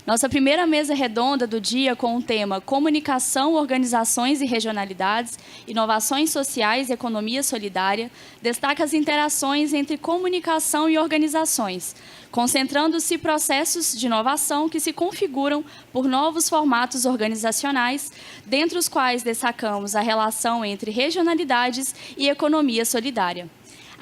Nossa primeira mesa redonda do dia com o tema Comunicação, Organizações e Regionalidades, Inovações Sociais e Economia Solidária, destaca as interações entre comunicação e organizações, concentrando-se processos de inovação que se configuram por novos formatos organizacionais, dentre os quais destacamos a relação entre regionalidades e economia solidária.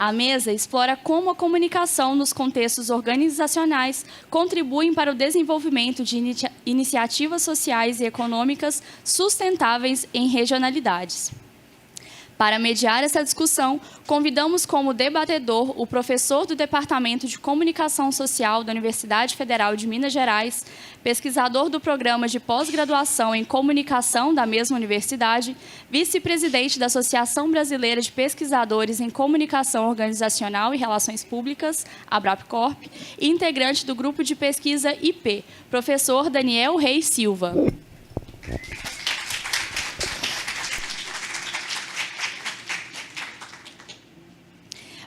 A mesa explora como a comunicação nos contextos organizacionais contribuem para o desenvolvimento de iniciativas sociais e econômicas sustentáveis em regionalidades. Para mediar essa discussão, convidamos como debatedor o professor do Departamento de Comunicação Social da Universidade Federal de Minas Gerais, pesquisador do Programa de Pós-Graduação em Comunicação da mesma universidade, vice-presidente da Associação Brasileira de Pesquisadores em Comunicação Organizacional e Relações Públicas, ABRAPCORP, e integrante do Grupo de Pesquisa IP, professor Daniel Reis Silva.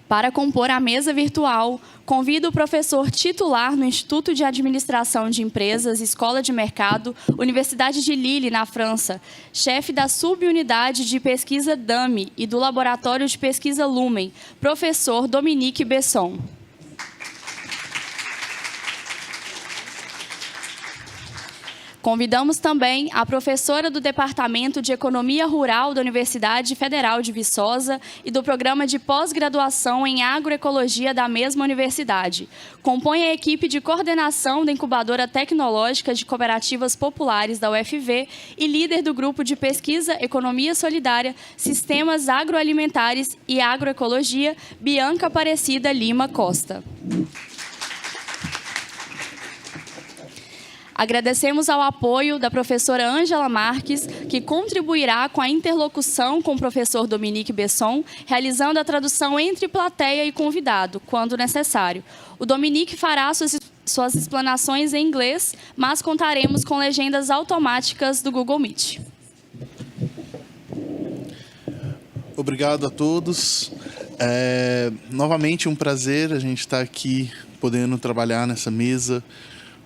Para compor a mesa virtual, convido o professor titular no Instituto de Administração de Empresas, Escola de Mercado, Universidade de Lille, na França, chefe da subunidade de pesquisa DAMI e do Laboratório de Pesquisa Lumen, professor Dominique Besson. Convidamos também a professora do Departamento de Economia Rural da Universidade Federal de Viçosa e do Programa de Pós-Graduação em Agroecologia da mesma universidade. Compõe a equipe de coordenação da Incubadora Tecnológica de Cooperativas Populares da UFV e líder do Grupo de Pesquisa Economia Solidária, Sistemas Agroalimentares e Agroecologia, Bianca Aparecida Lima Costa. Agradecemos ao apoio da professora Ângela Marques, que contribuirá com a interlocução com o professor Dominique Besson, realizando a tradução entre plateia e convidado, quando necessário. O Dominique fará suas explanações em inglês, mas contaremos com legendas automáticas do Google Meet. Obrigado a todos. Novamente um prazer a gente estar aqui podendo trabalhar nessa mesa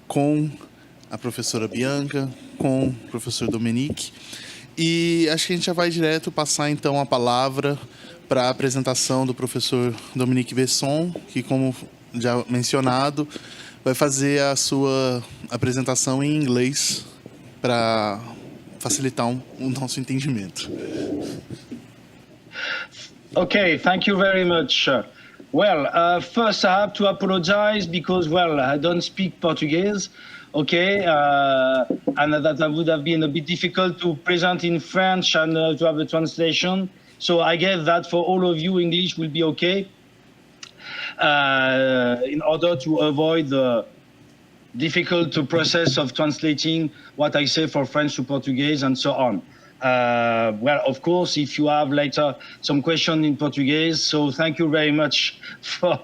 com a professora Bianca, com o professor Dominique. E acho que a gente já vai direto passar, então, a palavra para a apresentação do professor Dominique Besson, que, como já mencionado, vai fazer a sua apresentação em inglês para facilitar o nosso entendimento. Okay, thank you very much. Well, first I have to apologize because, well, I don't speak Portuguese. Okay, and that would have been a bit difficult to present in French and to have a translation. So I guess that for all of you, English will be okay in order to avoid the difficult process of translating what I say for French to Portuguese and so on. Well, of course, if you have later some question in Portuguese, so thank you very much for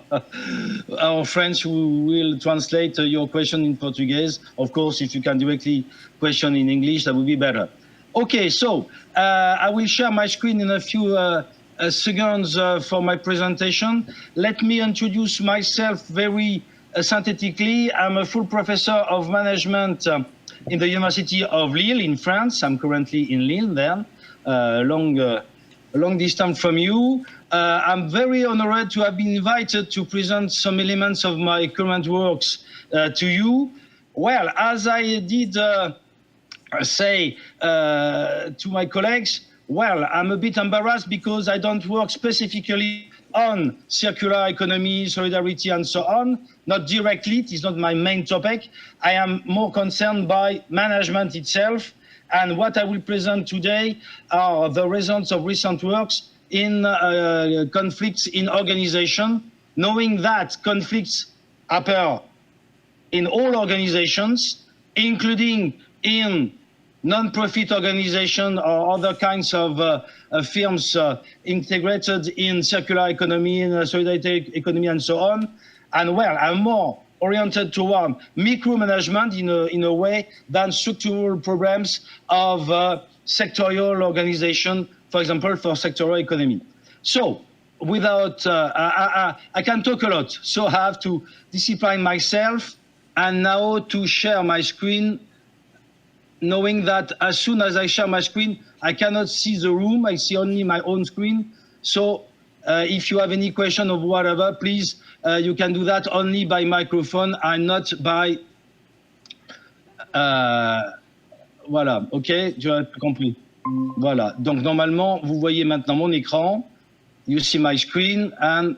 our friends who will translate your question in Portuguese. Of course, if you can directly question in English, that would be better. Okay, so I will share my screen in a few seconds for my presentation. Let me introduce myself very synthetically. I'm a full professor of management in the University of Lille in France. I'm currently in Lille then, a long distance from you. I'm very honored to have been invited to present some elements of my current works to you. Well, as I did say to my colleagues, well, I'm a bit embarrassed because I don't work specifically on circular economy, solidarity, and so on. Not directly, it is not my main topic. I am more concerned by management itself, and what I will present today are the results of recent works in conflicts in organization, knowing that conflicts occur in all organizations, including in non-profit organization or other kinds of firms integrated in circular economy, and solidarity economy, and so on. And well, I'm more oriented toward micromanagement in a way than structural problems of sectorial organization, for example, for sectoral economy. So without, I can talk a lot, so I have to discipline myself and now to share my screen, knowing that as soon as I share my screen, I cannot see the room. I see only my own screen. So if you have any question or whatever, please, you can do that only by microphone and not by... voilà, ok, tu as compris. Voilà, donc normalement, vous voyez maintenant mon écran. You see my screen and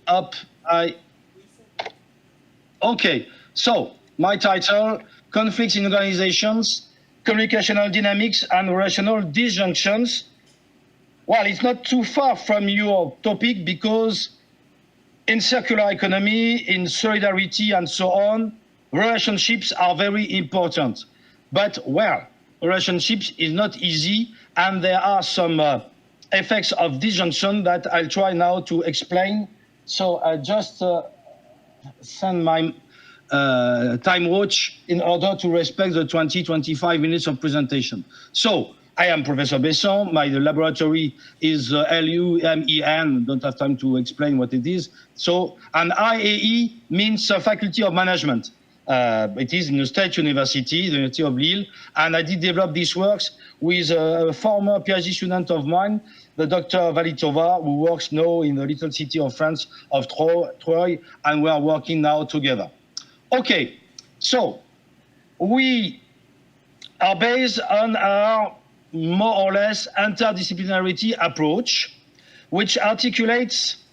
up Okay, so my title, Conflicts in Organizations, Communicational Dynamics and Rational Disjunctions. Well, it's not too far from your topic because in circular economy, in solidarity and so on, relationships are very important. But, well, relationships is not easy and there are some effects of disjunction that I'll try now to explain. So I just send my time watch in order to respect the 20-25 minutes of presentation. So I am Professor Besson. My laboratory is LUMEN. Don't have time to explain what it is. So an IAE means Faculty of Management. It is in a state university, the University of Lille, and I did develop these works with a former PhD student of mine, the Dr. Valitova, who works now in the little city of France of Troyes, and we are working now together. Okay, so we are based on our more or less interdisciplinarity approach, which articulates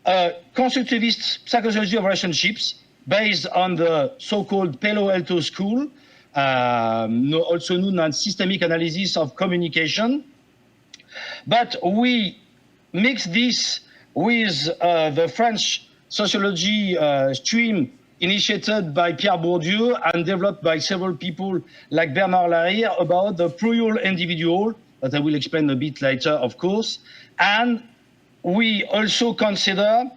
a constructivist psychology of relationships based on the so-called Palo Alto School, also known as systemic analysis of communication. But we mix this with the French sociology stream initiated by Pierre Bourdieu and developed by several people like Bernard Lahire about the plural individual, that I will explain a bit later, of course. And we also consider,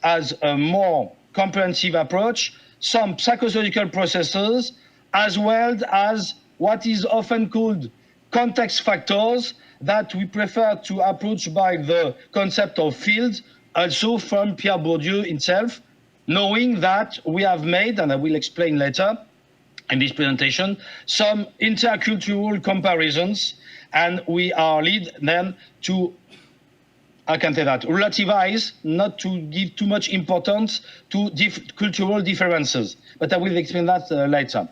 as a more comprehensive approach, some psychological processes, as well as what is often called context factors that we prefer to approach by the concept of field, also from Pierre Bourdieu himself, knowing that we have made, and I will explain later in this presentation, some intercultural comparisons, and we are lead then to, I can say that, relativize, not to give too much importance to cultural differences, but I will explain that later.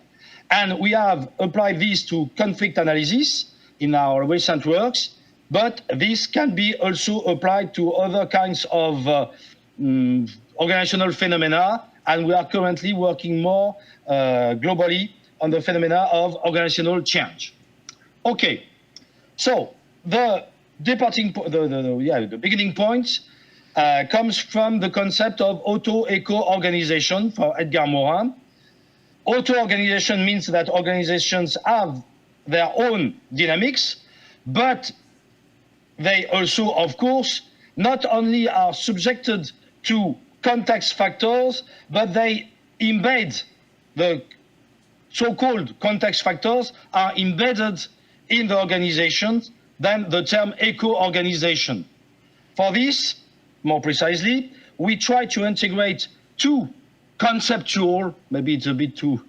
And we have applied this to conflict analysis in our recent works, but this can be also applied to other kinds of organizational phenomena, and we are currently working more globally on the phenomena of organizational change. Okay, so the beginning point comes from the concept of auto-eco-organization for Edgar Morin. Auto-organization means that organizations have their own dynamics, but they also, of course, not only are subjected to context factors, but they embed the so-called context factors are embedded in the organization, then the term eco-organization. For this, more precisely, we try to integrate two conceptual, maybe it's a bit too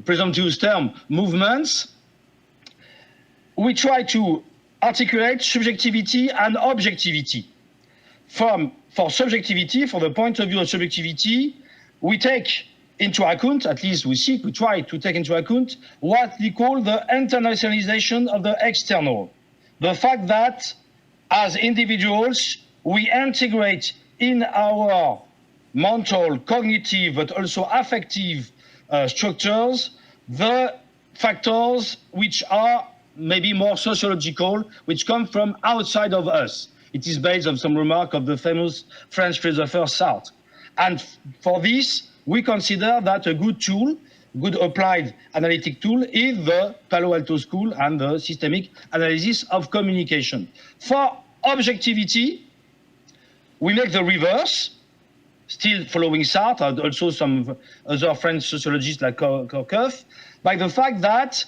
presumptuous term, movements. We try to articulate subjectivity and objectivity. For subjectivity, for the point of view of subjectivity, we take into account, at least we try to take into account what we call the internationalization of the external. The fact that as individuals, we integrate in our mental, cognitive, but also affective structures, the factors which are maybe more sociological, which come from outside of us. It is based on some remark of the famous French philosopher Sartre. And for this, we consider that a good tool, good applied analytic tool, is the Palo Alto School and the systemic analysis of communication. For objectivity, we make the reverse, still following Sartre, and also some other French sociologists like Kourkoff, by the fact that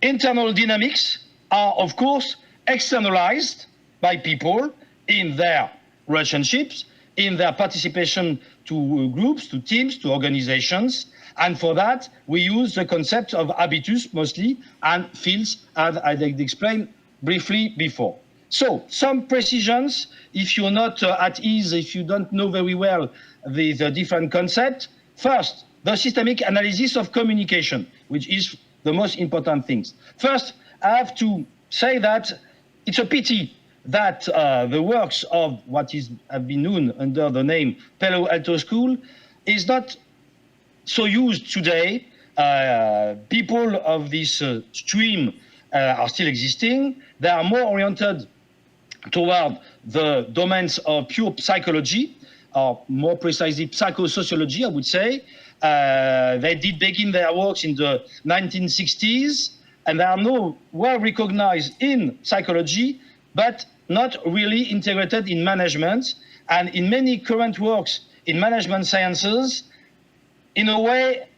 internal dynamics are, of course, externalized by people in their relationships, in their participation to groups, to teams, to organizations. And for that, we use the concept of habitus mostly and fields, as I explained briefly before. So some precisions, if you're not at ease, if you don't know very well the different concepts. First, the systemic analysis of communication, which is the most important things. First, I have to say that it's a pity that the works of what have been known under the name Palo Alto School is not so used today. People of this stream are still existing. They are more oriented toward the domains of pure psychology, or more precisely psychosociology, I would say. They did begin their works in the 1960s, and they are now well recognized in psychology, but not really integrated in management. And in many current works in management sciences, in a way,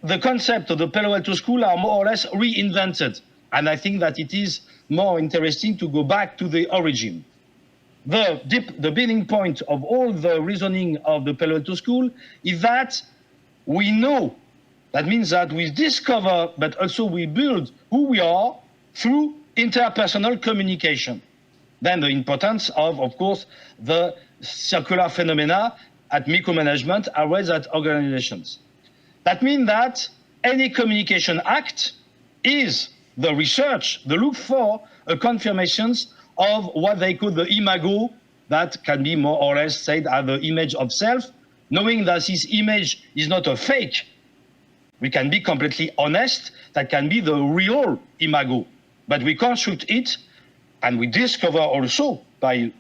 the concept of the Palo Alto School are more or less reinvented. And I think that it is more interesting to go back to the origin. The beginning point of all the reasoning of the Palo Alto School is that we know. That means that we discover, but also we build who we are through interpersonal communication. Then the importance of course, the circular phenomena at micromanagement are raised at organizations. That means that any communication act is the research, the look for a confirmations of what they call the imago, that can be more or less said as the image of self, knowing that this image is not a fake. We can be completely honest, that can be the real imago, but we construct it and we discover also by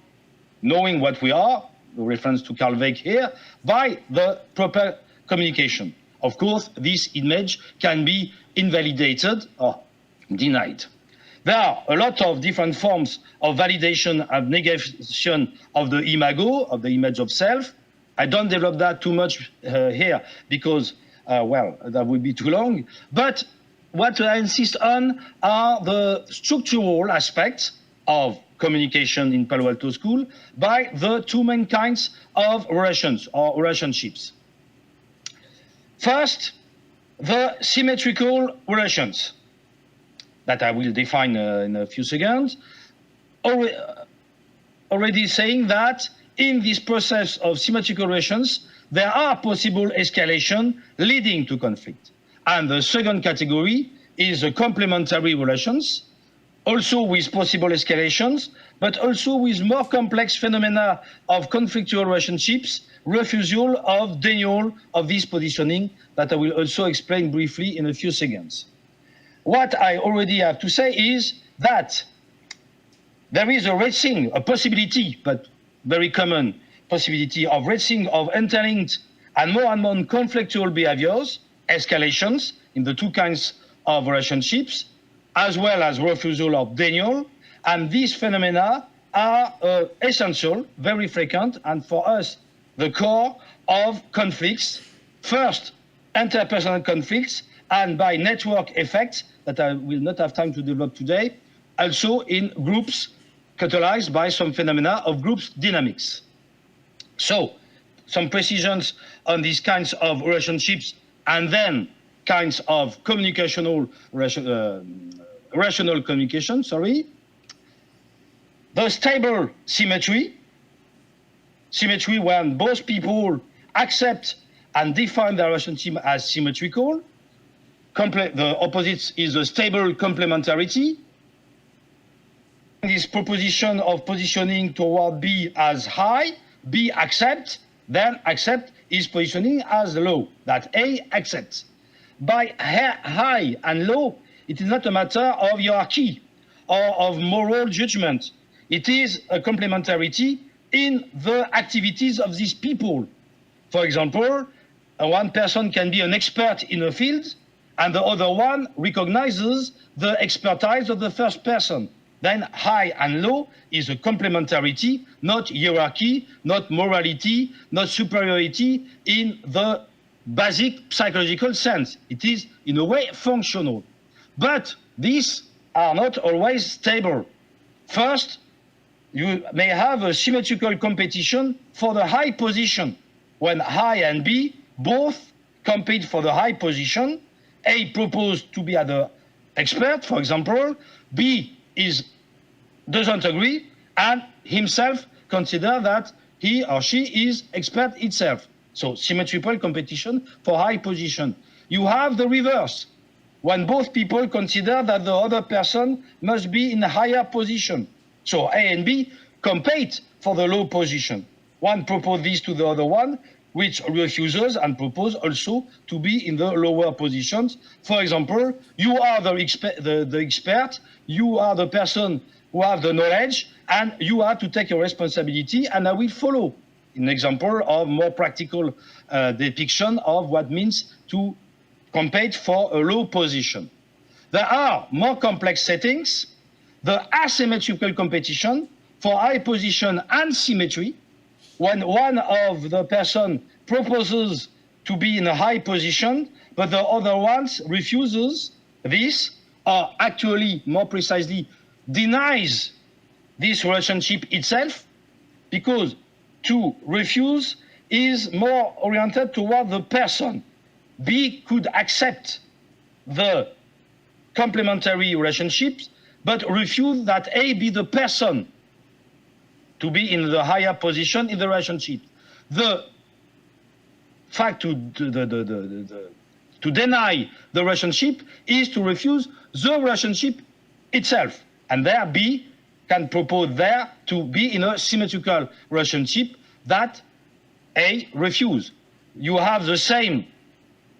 knowing what we are, the reference to Carl Weick here, by the proper communication. Of course, this image can be invalidated or denied. There are a lot of different forms of validation and negation of the imago, of the image of self. I don't develop that too much here because, well, that would be too long. But what I insist on are the structural aspects of communication in Palo Alto School by the two main kinds of relations or relationships. First, the symmetrical relations that I will define in a few seconds. Already saying that in this process of symmetrical relations, there are possible escalation leading to conflict. And the second category is the complementary relations, also with possible escalations, but also with more complex phenomena of conflictual relationships, refusal of denial of this positioning that I will also explain briefly in a few seconds. What I already have to say is that there is a racing, a possibility, but very common possibility of racing of interlinked and more conflictual behaviors, escalations in the two kinds of relationships, as well as refusal of denial. And these phenomena are essential, very frequent, and for us, the core of conflicts. First, interpersonal conflicts, and by network effects that I will not have time to develop today, also in groups catalyzed by some phenomena of groups dynamics. So, some precisions on these kinds of relationships and then kinds of rational communication, The stable symmetry when both people accept and define their relationship as symmetrical. The opposite is the stable complementarity. This proposition of positioning toward B as high, B accept, then accept is positioning as low, that A accepts. By high and low, it is not a matter of hierarchy or of moral judgment. It is a complementarity in the activities of these people. For example, one person can be an expert in a field, and the other one recognizes the expertise of the first person. Then high and low is a complementarity, not hierarchy, not morality, not superiority in the basic psychological sense. It is, in a way, functional. But these are not always stable. First, you may have a symmetrical competition for the high position, when I and B both compete for the high position. A proposed to be the expert, for example. B doesn't agree, and himself consider that he or she is expert itself. So symmetrical competition for high position. You have the reverse, when both people consider that the other person must be in a higher position. So A and B compete for the low position. One proposes this to the other one, which refuses and proposes also to be in the lower positions. For example, you are the expert, you are the person who have the knowledge, and you are to take your responsibility, and I will follow. An example of more practical depiction of what means to compete for a low position. There are more complex settings, the asymmetrical competition for high position and symmetry, when one of the person proposes to be in a high position, but the other one refuses this, or actually, more precisely, denies this relationship itself, because to refuse is more oriented toward the person. B could accept the complementary relationships, but refuse that A be the person to be in the higher position in the relationship. The fact to deny the relationship is to refuse the relationship itself. And there B can propose there to be in a symmetrical relationship that A refuse. You have the same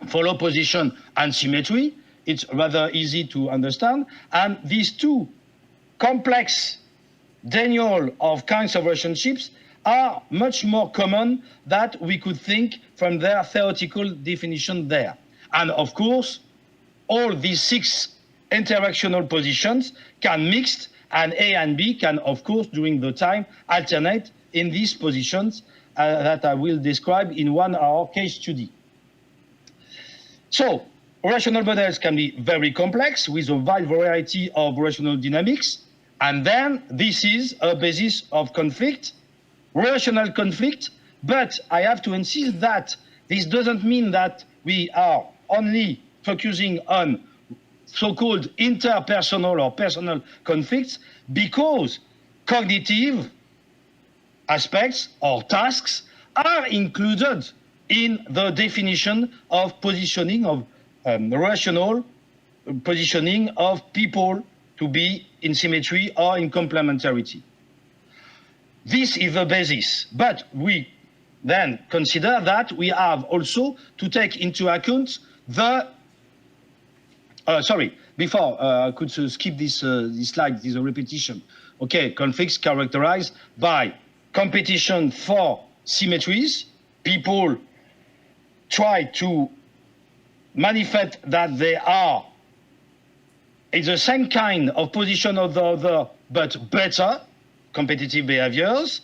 for low position and symmetry. It's rather easy to understand. And these two complex denial of kinds of relationships are much more common than we could think from their theoretical definition there. And of course, all these 6 interactional positions can mix, and A and B can, of course, during the time, alternate in these positions that I will describe in 1 hour case study. So, relational models can be very complex with a wide variety of relational dynamics, and then this is a basis of conflict, relational conflict, but I have to insist that this doesn't mean that we are only focusing on so-called interpersonal or personal conflicts, because cognitive aspects or tasks are included in the definition of positioning of rational positioning of people to be in symmetry or in complementarity. This is the basis, but we then consider that we have also to take into account the before I could skip this slide, this is a repetition. Okay, conflicts characterized by competition for symmetries. People try to manifest that they are in the same kind of position of the other, but better, competitive behaviors.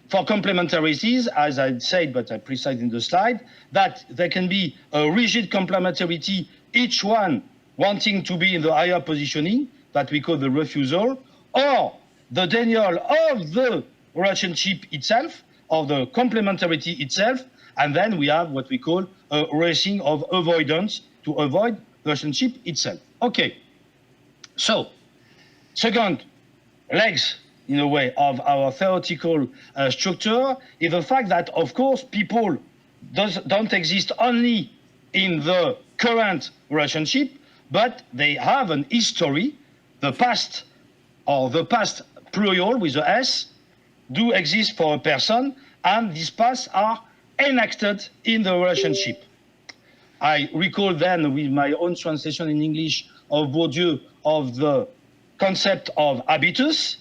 For complementarities, as I said, but I precise in the slide, that there can be a rigid complementarity, each one wanting to be in the higher positioning, that we call the refusal, or the denial of the relationship itself, of the complementarity itself, and then we have what we call a racing of avoidance to avoid the relationship itself. Okay, so second legs, in a way, of our theoretical structure is the fact that, of course, people don't exist only in the current relationship, but they have an history. The past, or the past plural with the S, do exist for a person, and these pasts are enacted in the relationship. I recall then, with my own translation in English of Bourdieu, of the concept of habitus,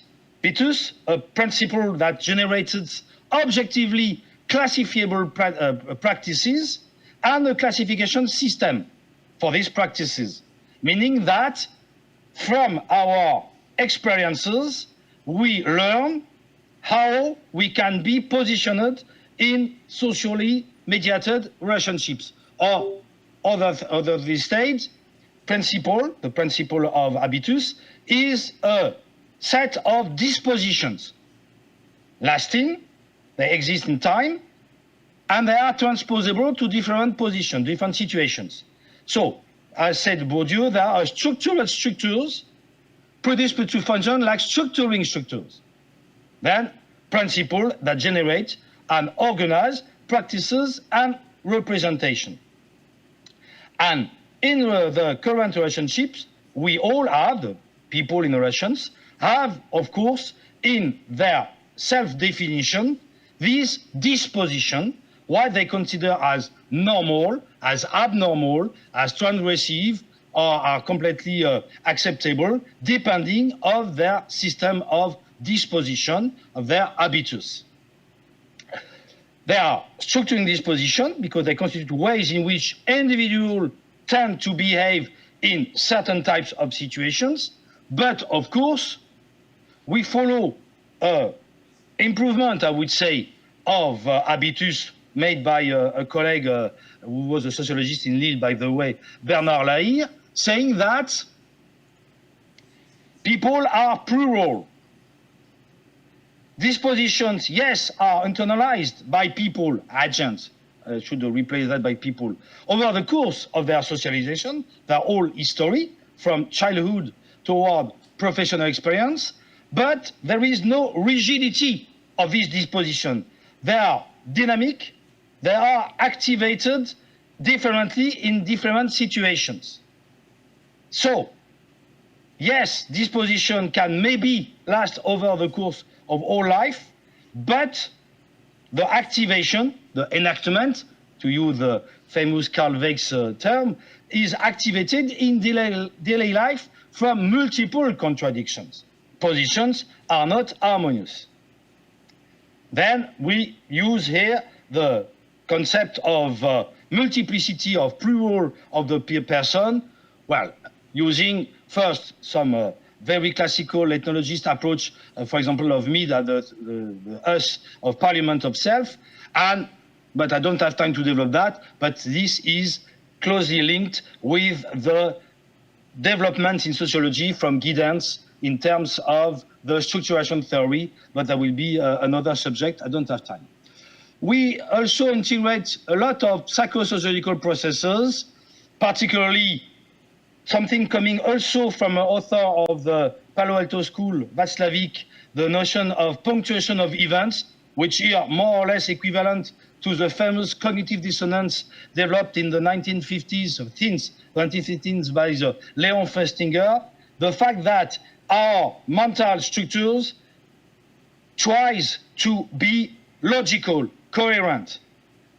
a principle that generated objectively classifiable practices and a classification system for these practices, meaning that from our experiences, we learn how we can be positioned in socially mediated relationships. Or other this stage, principle, the principle of habitus, is a set of dispositions lasting, they exist in time, and they are transposable to different positions, different situations. So, as said Bourdieu, there are structural structures predisposed to function like structuring structures. Then, principles that generate and organize practices and representation. And in the current relationships, we all have, the people in relations, have, of course, in their self-definition, this disposition, what they consider as normal, as abnormal, as transgressive, or are completely acceptable, depending on their system of disposition, of their habitus. They are structuring disposition because they constitute ways in which individuals tend to behave in certain types of situations, but of course, we follow improvement, I would say, of habitus made by a colleague who was a sociologist in Lille, by the way, Bernard Lahire, saying that people are plural. Dispositions, yes, are internalized by people, agents, should replace that by people, over the course of their socialization, their whole history, from childhood toward professional experience, but there is no rigidity of this disposition. They are dynamic, they are activated differently in different situations. So, yes, disposition can maybe last over the course of all life, but the activation, the enactment, to use the famous Carl Weick's term, is activated in daily life from multiple contradictions. Positions are not harmonious. Then we use here the concept of multiplicity of plural of the person, well, using first some very classical ethnologist approach, for example, of Mead, the us of parliament of self, but I don't have time to develop that, but this is closely linked with the developments in sociology from Giddens in terms of the structuration theory, but that will be another subject. I don't have time. We also integrate a lot of psychosociological processes, particularly something coming also from an author of the Palo Alto School, Václavic, the notion of punctuation of events, which are more or less equivalent to the famous cognitive dissonance developed in the 1950s, since 1915s by Leon Festinger. The fact that our mental structures tries to be logical, coherent.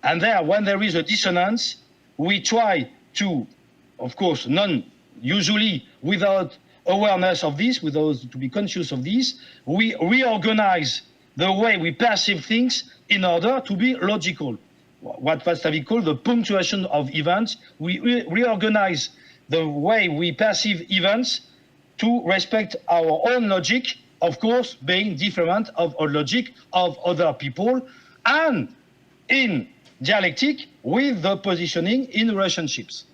And there, when there is a dissonance, we try to, of course, usually without awareness of this, without to be conscious of this, we reorganize the way we perceive things in order to be logical. What Václavic called the punctuation of events. We reorganize the way we perceive events to respect our own logic, of course, being different of a logic of other people, and in dialectic with the positioning in relationships.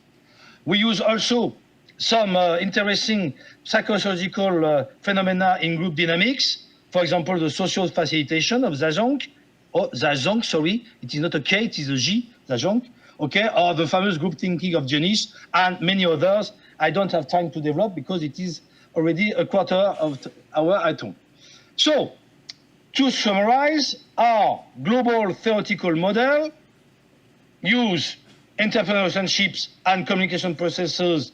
We use also some interesting psychosocial phenomena in group dynamics. For example, the social facilitation of Zajonc, sorry, it is not a K, it is a J, Zajonc, okay, or the famous group thinking of Dionys, and many others. I don't have time to develop because it is already a quarter of our item. So, to summarize, our global theoretical model use interpersonal relationships and communication processes,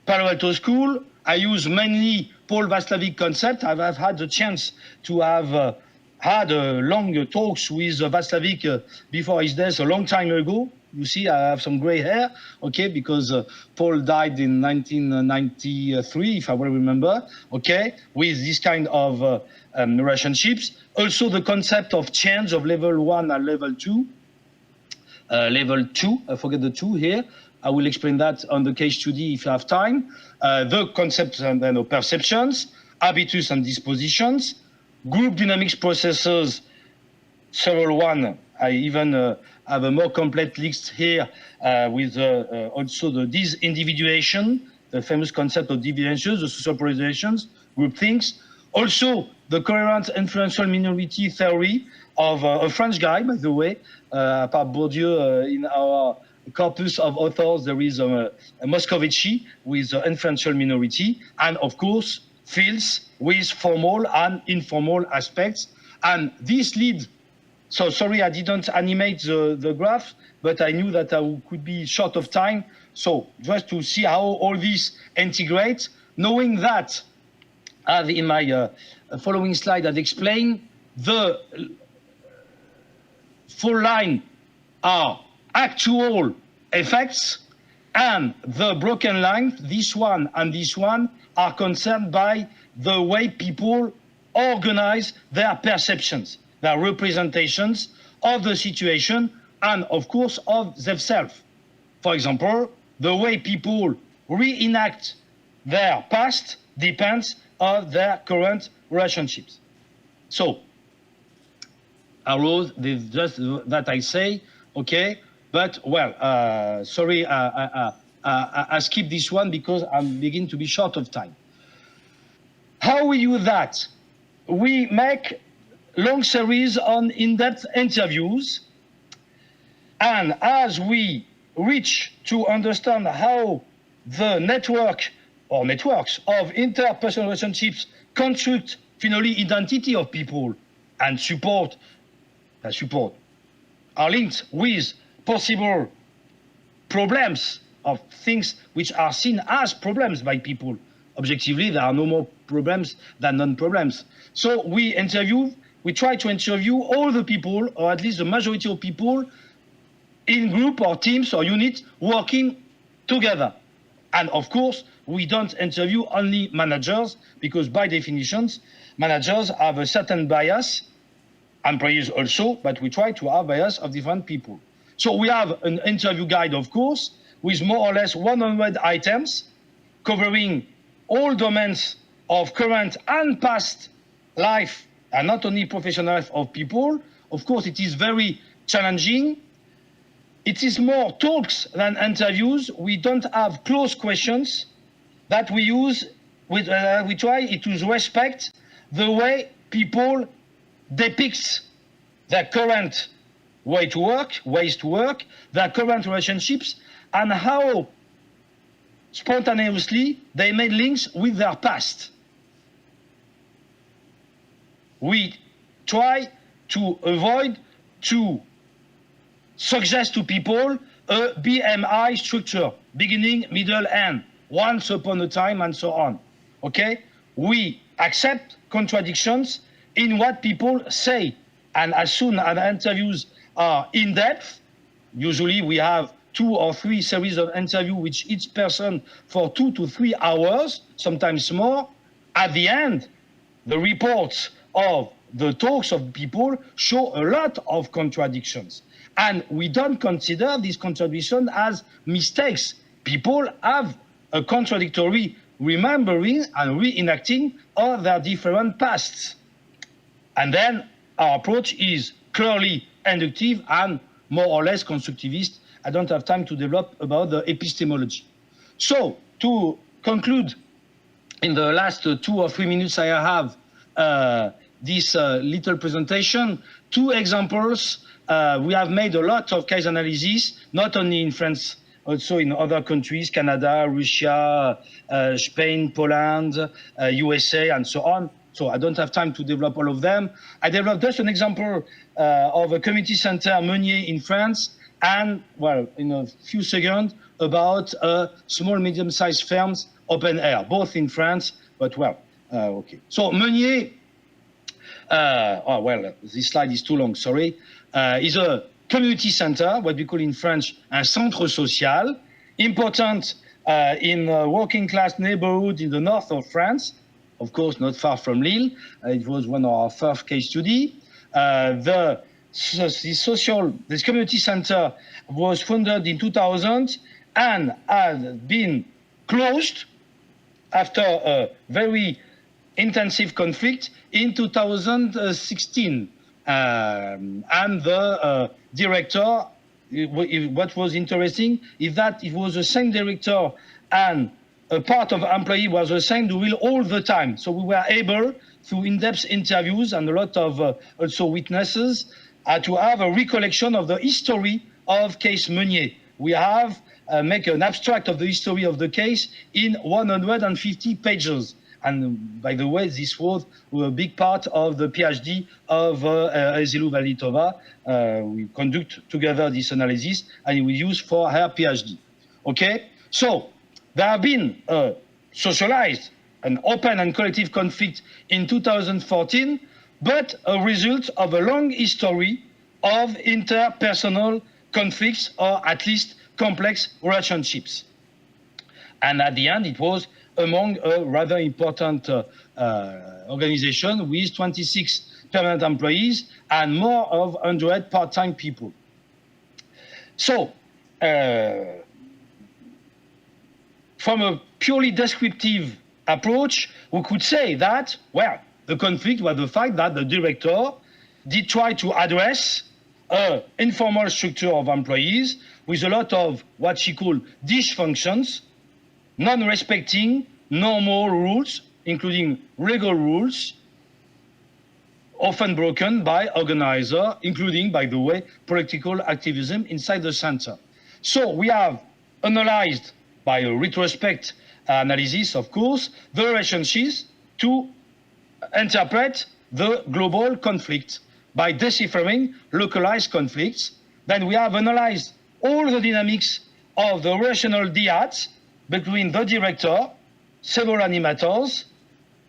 Palo Alto School. I use mainly Paul Václavic concept. I've had the chance to have had long talks with Václavic before his death a long time ago. You see, I have some gray hair, okay, because Paul died in 1993, if I well remember, okay, with this kind of relationships. Also, the concept of change of level 1 and level 2. Level 2, I forget the 2 here. I will explain that on the case study if you have time. The concepts and then perceptions, habitus and dispositions, group dynamics processes, several one. I even have a more complete list here with also the disindividuation, the famous concept of divisions, the social polarizations, group things. Also, the coherent influential minority theory of a French guy, by the way, par Bourdieu, in our corpus of authors, there is a Moscovici with influential minority, and of course, fields with formal and informal aspects. And this leads, so sorry, I didn't animate the graph, but I knew that I could be short of time. So just to see how all this integrates, knowing that, as in my following slide, I'd explain the full line are actual effects, and the broken line, this one and this one, are concerned by the way people organize their perceptions, their representations of the situation, and of course of themselves. For example, the way people reenact their past depends on their current relationships. So, I wrote just that I say, okay, but well, sorry, I skipped this one because I'm beginning to be short of time. How we use that? We make long series on in-depth interviews, and as we reach to understand how the network or networks of interpersonal relationships construct finally identity of people and support are linked with possible problems of things which are seen as problems by people. Objectively, there are no more problems than non-problems. So we try to interview all the people, or at least the majority of people, in group or teams or units working together. And of course, we don't interview only managers, because by definitions, managers have a certain bias, employees also, but we try to have bias of different people. So we have an interview guide, of course, with more or less 100 items covering all domains of current and past life, and not only professional life of people. Of course, it is very challenging. It is more talks than interviews. We don't have close questions that we use. We try to respect the way people depicts their current ways to work, their current relationships, and how spontaneously they made links with their past. We try to avoid to suggest to people a BMI structure, beginning, middle, end, once upon a time, and so on. Okay? We accept contradictions in what people say. And as soon as the interviews are in depth, usually we have 2 or 3 series of interviews with each person for 2 to 3 hours, sometimes more. At the end, the reports of the talks of people show a lot of contradictions. And we don't consider these contradictions as mistakes. People have a contradictory remembering and reenacting of their different pasts. And then our approach is clearly inductive and more or less constructivist. I don't have time to develop about the epistemology. So, to conclude, in the last 2 or 3 minutes I have this little presentation, 2 examples. We have made a lot of case analysis, not only in France, also in other countries, Canada, Russia, Spain, Poland, USA, and so on. So I don't have time to develop all of them. I developed just an example of a community center, Meunier, in France, and, well, in a few seconds, about small, medium-sized firms, open air, both in France, but, well, okay. So Meunier, this slide is too long, sorry, is a community center, what we call in French un centre social, important in working class neighborhood in the north of France, of course not far from Lille. It was one of our first case study. This community center was founded in 2000 and had been closed after a very intensive conflict in 2016. And the director, what was interesting is that it was the same director and a part of the employee was assigned to Lille all the time. So we were able through in-depth interviews and a lot of also witnesses, to have a recollection of the history of case Meunier. We have make an abstract of the history of the case in 150 pages. And by the way, this was a big part of the PhD of Ezelu Valitova. We conduct together this analysis and we use for her PhD. Okay, so there have been socialized an open and collective conflict in 2014, but a result of a long history of interpersonal conflicts, or at least complex relationships. And at the end, it was among a rather important organization with 26 permanent employees and more of 100 part-time people. So, from a purely descriptive approach, we could say that, well, the conflict was the fact that the director did try to address an informal structure of employees with a lot of what she called dysfunctions, non-respecting normal rules, including legal rules, often broken by organizer, including, by the way, political activism inside the center. So we have analyzed, by a retrospect analysis, of course, the relationships to interpret the global conflict by deciphering localized conflicts. Then we have analyzed all the dynamics of the relational dyads between the director, several animators,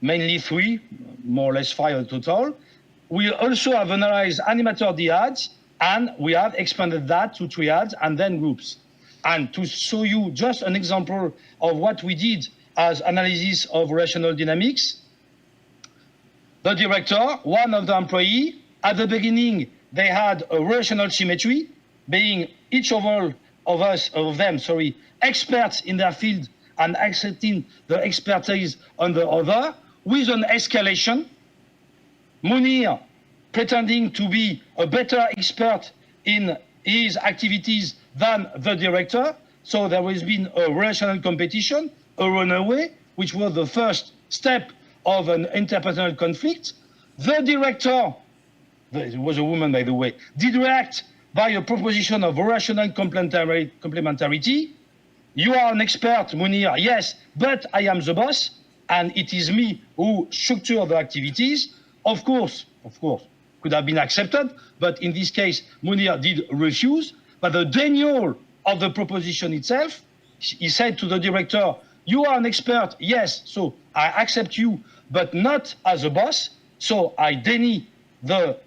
mainly 3, more or less 5 total. We also have analyzed animator dyads, and we have expanded that to triads and then groups. And to show you just an example of what we did as analysis of relational dynamics, the director, one of the employees, at the beginning, they had a relational symmetry, being each of them, experts in their field and accepting the expertise on the other, with an escalation. Mounir pretending to be a better expert in his activities than the director. So there has been a relational competition, a runaway, which was the first step of an interpersonal conflict. The director, it was a woman, by the way, did react by a proposition of rational complementarity. You are an expert, Mounir, yes, but I am the boss, and it is me who structure the activities. Of course, could have been accepted, but in this case, Mounir did refuse. But the denial of the proposition itself, he said to the director, you are an expert, yes, so I accept you, but not as a boss, so I deny the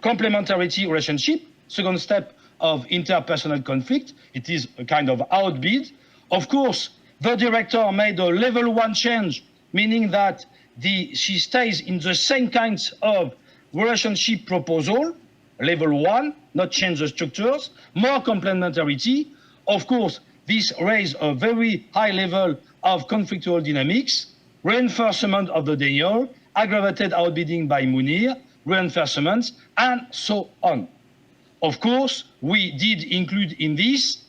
complementarity relationship. Second step of interpersonal conflict, it is a kind of outbid. Of course, the director made a level 1 change, meaning that she stays in the same kinds of relationship proposal, level 1, not change the structures, more complementarity. Of course, this raised a very high level of conflictual dynamics, reinforcement of the denial, aggravated outbidding by Mounir, reinforcements, and so on. Of course, we did include in this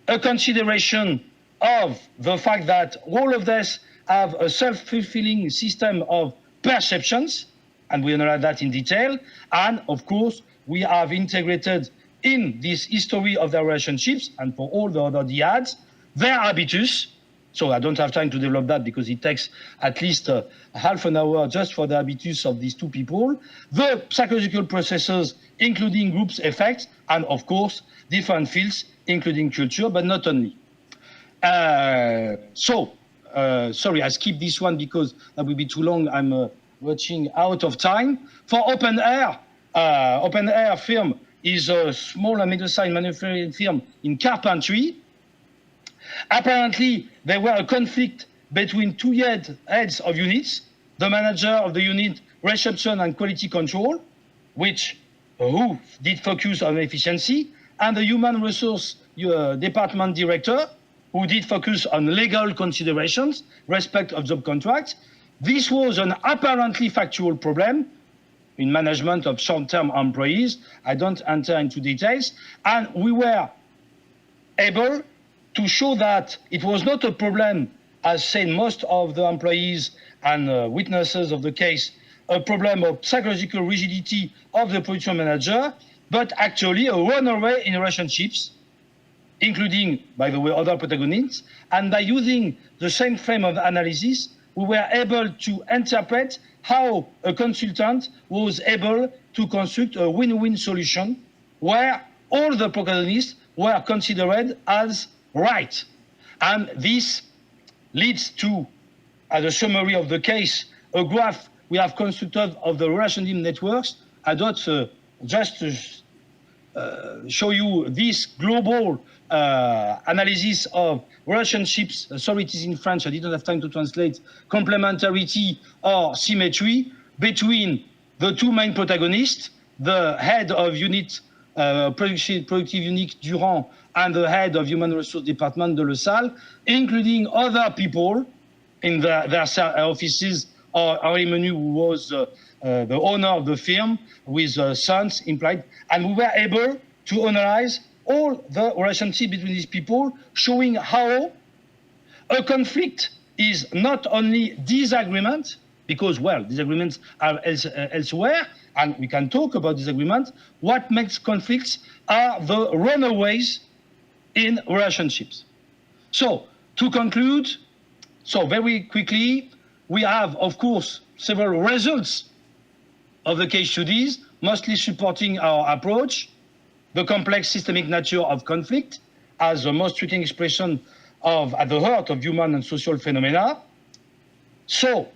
a consideration of the fact that all of this have a self-fulfilling system of perceptions, and we analyze that in detail. And of course, we have integrated in this history of their relationships, and for all the other dyads, their habitus. So I don't have time to develop that because it takes at least half an hour just for the habitus of these two people, the psychological processes, including groups effects, and of course, different fields, including culture, but not only. Sorry, I skipped this one because that will be too long. I'm watching out of time. For Open Air firm is a small and medium-sized manufacturing firm in carpentry. Apparently, there were a conflict between two heads of units, the manager of the unit reception and quality control, who did focus on efficiency, and the human resource department director, who did focus on legal considerations, respect of job contracts. This was an apparently factual problem in management of short-term employees. I don't enter into details. And we were able to show that it was not a problem as said most of the employees and witnesses of the case, a problem of psychological rigidity of the production manager, but actually a runaway in relationships, including, by the way, other protagonists. And by using the same frame of analysis, we were able to interpret how a consultant was able to construct a win-win solution where all the protagonists were considered as right. And this leads to, as a summary of the case, a graph we have constructed of the relationship networks. I don't just show you this global analysis of relationships, sorry, it is in French, I didn't have time to translate, complementarity or symmetry between the two main protagonists, the head of unit, productive unit Durand, and the head of human resource department de La Salle, including other people in their offices, or Henri Menu, who was the owner of the firm, with sons implied, and we were able to analyze all the relationship between these people, showing how a conflict is not only disagreement, because, well, disagreements are elsewhere, and we can talk about disagreement. What makes conflicts are the runaways in relationships. So, to conclude, so very quickly, we have, of course, several results of the case studies, mostly supporting our approach, the complex systemic nature of conflict as the most striking expression of at the heart of human and social phenomena. So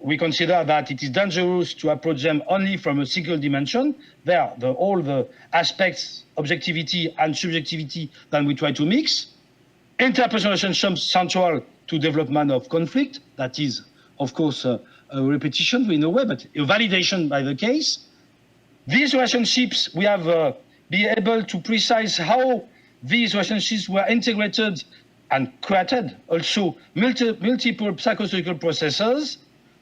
we consider that it is dangerous to approach them only from a single dimension. There, all the aspects, objectivity and subjectivity, that we try to mix. Interpersonal relationships central to development of conflict. That is, of course, a repetition in a way, but a validation by the case. These relationships, we have been able to precise how these relationships were integrated and created also multiple psychosocial processes.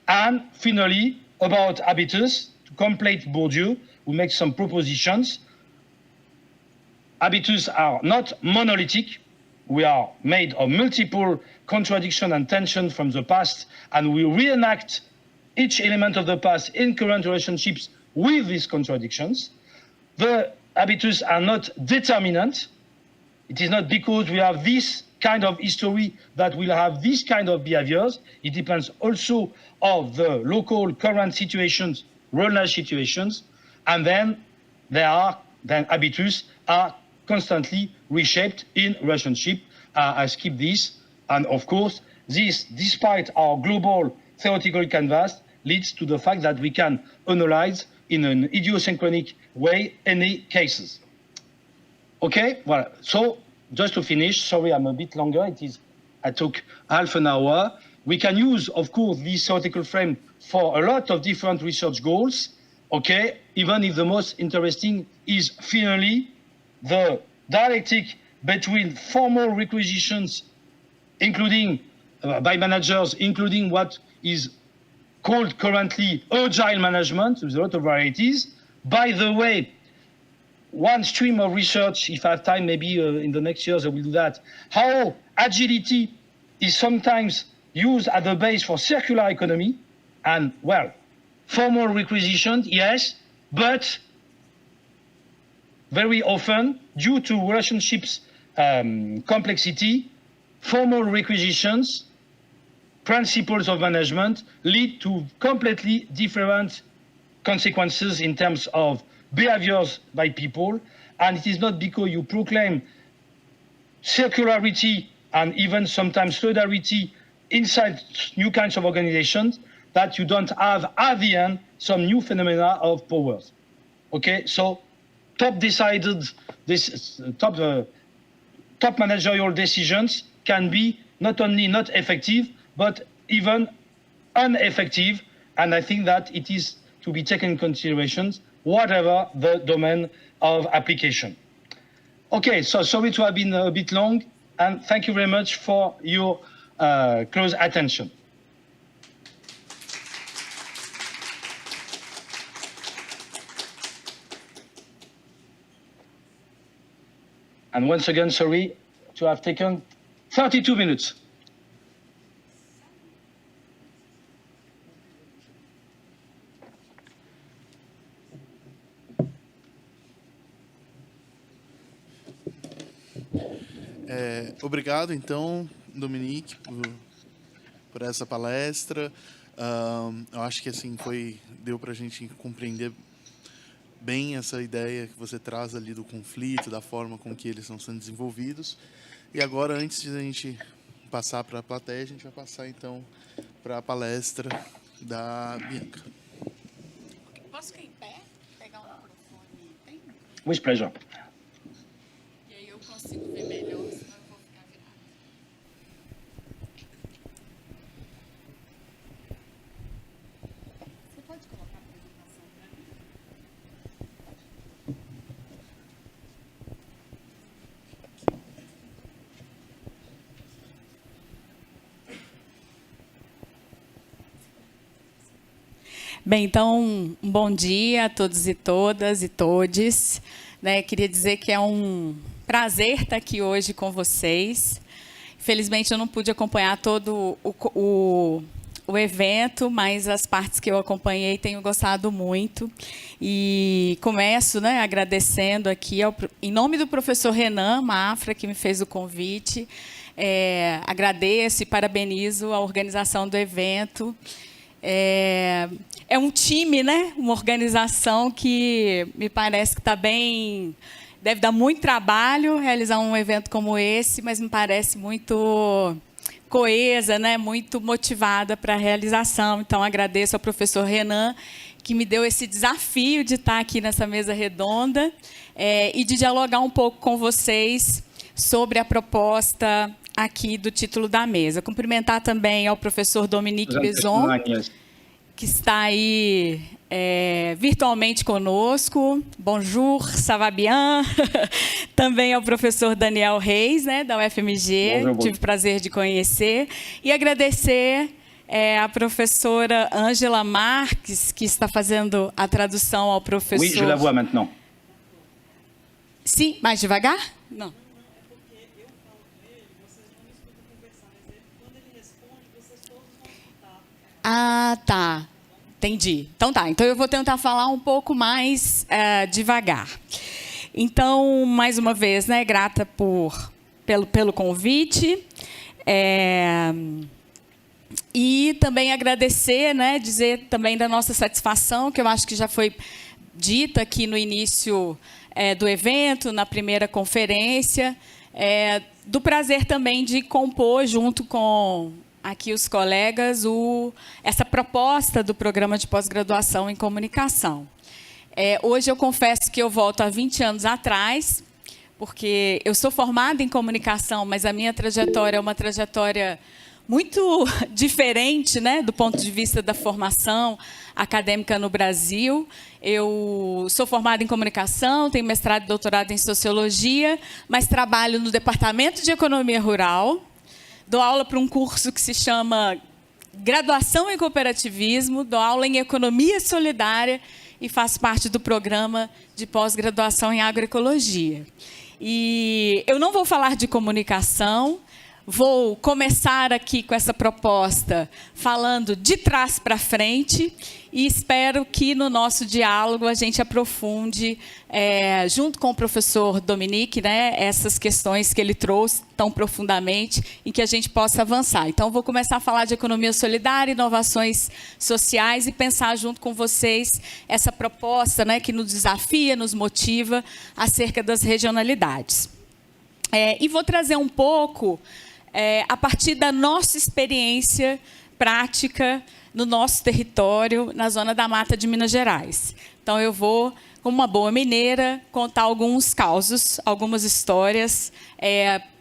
And finally, about habitus, to complete Bourdieu, we make some propositions. Habitus are not monolithic. We are made of multiple contradiction and tension from the past, and we reenact each element of the past in current relationships with these contradictions. The habitus are not determinant. It is not because we have this kind of history that will have this kind of behaviors. It depends also of the local current situations, real-life situations, and then habitus are constantly reshaped in relationship. I skip this, and of course, this, despite our global theoretical canvas, leads to the fact that we can analyze in an idiosyncratic way any cases. Okay, well, so just to finish, sorry, I'm a bit longer. I took half an hour. We can use, of course, this theoretical frame for a lot of different research goals. Okay, even if the most interesting is finally the dialectic between formal requisitions, including by managers, including what is called currently agile management. There's a lot of varieties. By the way, one stream of research, if I have time, maybe in the next years I will do that, how agility is sometimes used as the base for circular economy. And, well, formal requisitions, yes, but very often, due to relationships complexity, formal requisitions, principles of management lead to completely different consequences in terms of behaviors by people. And it is not because you proclaim circularity and even sometimes solidarity inside new kinds of organizations that you don't have at the end some new phenomena of powers. Okay, so top managerial decisions can be not only not effective, but even ineffective. And I think that it is to be taken in consideration, whatever the domain of application. Okay, so sorry to have been a bit long, and thank you very much for your close attention. And once again, sorry to have taken 32 minutes. Obrigado, então, Dominique, por essa palestra. Eu acho que assim deu para a gente compreender bem essa ideia que você traz ali do conflito, da forma com que eles estão sendo desenvolvidos. E agora, antes de a gente passar para a plateia, a gente vai passar então para a palestra da Bianca. Posso ficar em pé? Pegar um microfone? Tem? With pleasure. E aí eu consigo ver melhor, senão eu vou ficar virada. Você pode colocar a apresentação para mim? Bem, então, um bom dia a todos e todas e todes. Queria dizer que é um prazer estar aqui hoje com vocês. Infelizmente, eu não pude acompanhar todo o evento, mas as partes que eu acompanhei tenho gostado muito. E começo agradecendo aqui, em nome do professor Renan Mafra, que me fez o convite. Agradeço e parabenizo a organização do evento. É um time, uma organização que me parece que está bem... Deve dar muito trabalho realizar um evento como esse, mas me parece muito coesa, muito motivada para a realização. Então, agradeço ao professor Renan, que me deu esse desafio de estar aqui nessa mesa redonda e de dialogar um pouco com vocês sobre a proposta aqui do título da mesa. Cumprimentar também ao professor Dominique Beson, que está aí virtualmente conosco. Bonjour, ça va bien? Também ao professor Daniel Reis, da UFMG, bonjour. Tive o prazer de conhecer. E agradecer a professora Ângela Marques, que está fazendo a tradução ao professor... Oui, je la vois maintenant. Sim, mais devagar? Não. Ah, tá. Entendi. Então tá. Então eu vou tentar falar um pouco mais devagar. Então, mais uma vez, grata pelo convite. E também agradecer, dizer também da nossa satisfação, que eu acho que já foi dita aqui no início do evento, na primeira conferência, do prazer também de compor junto com aqui os colegas essa proposta do programa de pós-graduação em comunicação. Hoje eu confesso que eu volto a 20 anos atrás, porque eu sou formada em comunicação, mas a minha trajetória é uma trajetória muito diferente, do ponto de vista da formação acadêmica no Brasil. Eu sou formada em comunicação, tenho mestrado e doutorado em sociologia, mas trabalho no Departamento de Economia Rural. Dou aula para um curso que se chama Graduação em Cooperativismo, dou aula em Economia Solidária e faço parte do programa de pós-graduação em Agroecologia. E eu não vou falar de comunicação, vou começar aqui com essa proposta falando de trás para frente e espero que no nosso diálogo a gente aprofunde, junto com o professor Dominique, essas questões que ele trouxe tão profundamente e que a gente possa avançar. Então, vou começar a falar de economia solidária, inovações sociais e pensar junto com vocês essa proposta que nos desafia, nos motiva acerca das regionalidades. E vou trazer um pouco... a partir da nossa experiência prática no nosso território, na zona da Mata de Minas Gerais. Então, eu vou, como uma boa mineira, contar alguns causos, algumas histórias,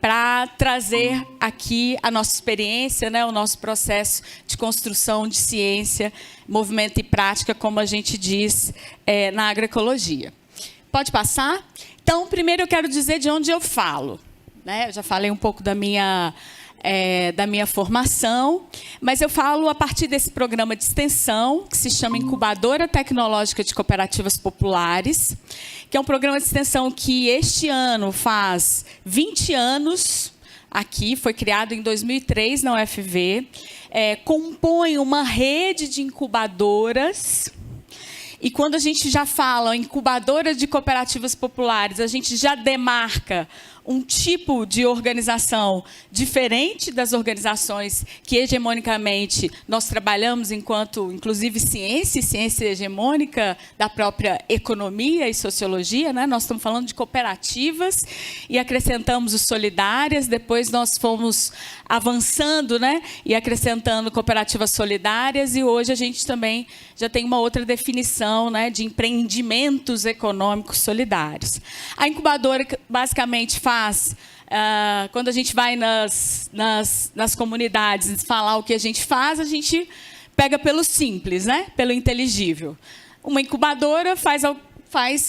para trazer aqui a nossa experiência, o nosso processo de construção de ciência, movimento e prática, como a gente diz na agroecologia. Pode passar? Então, primeiro eu quero dizer de onde eu falo. Eu já falei um pouco da minha formação, mas eu falo a partir desse programa de extensão, que se chama Incubadora Tecnológica de Cooperativas Populares, que é um programa de extensão que este ano faz 20 anos, aqui, foi criado em 2003 na UFV, compõe uma rede de incubadoras. E quando a gente já fala em incubadora de cooperativas populares, a gente já demarca um tipo de organização diferente das organizações que hegemonicamente nós trabalhamos enquanto, inclusive, ciência hegemônica da própria economia e sociologia, né? Nós estamos falando de cooperativas e acrescentamos os solidárias, depois nós fomos avançando, né? E acrescentando cooperativas solidárias, e hoje a gente também já tem uma outra definição, né, de empreendimentos econômicos solidários. A incubadora basicamente faz, quando a gente vai nas comunidades falar o que a gente faz, a gente pega pelo simples, né, pelo inteligível. Uma incubadora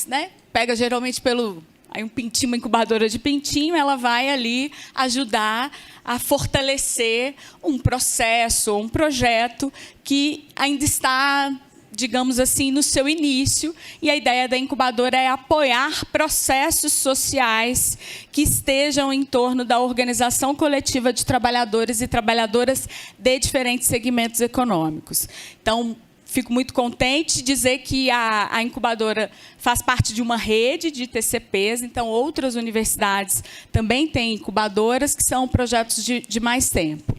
né, pega geralmente pelo... Aí um pintinho, uma incubadora de pintinho, ela vai ali ajudar a fortalecer um processo ou um projeto que ainda está, digamos assim, no seu início. E a ideia da incubadora é apoiar processos sociais que estejam em torno da organização coletiva de trabalhadores e trabalhadoras de diferentes segmentos econômicos. Então, fico muito contente de dizer que a incubadora faz parte de uma rede de TCPs, então outras universidades também têm incubadoras, que são projetos de mais tempo.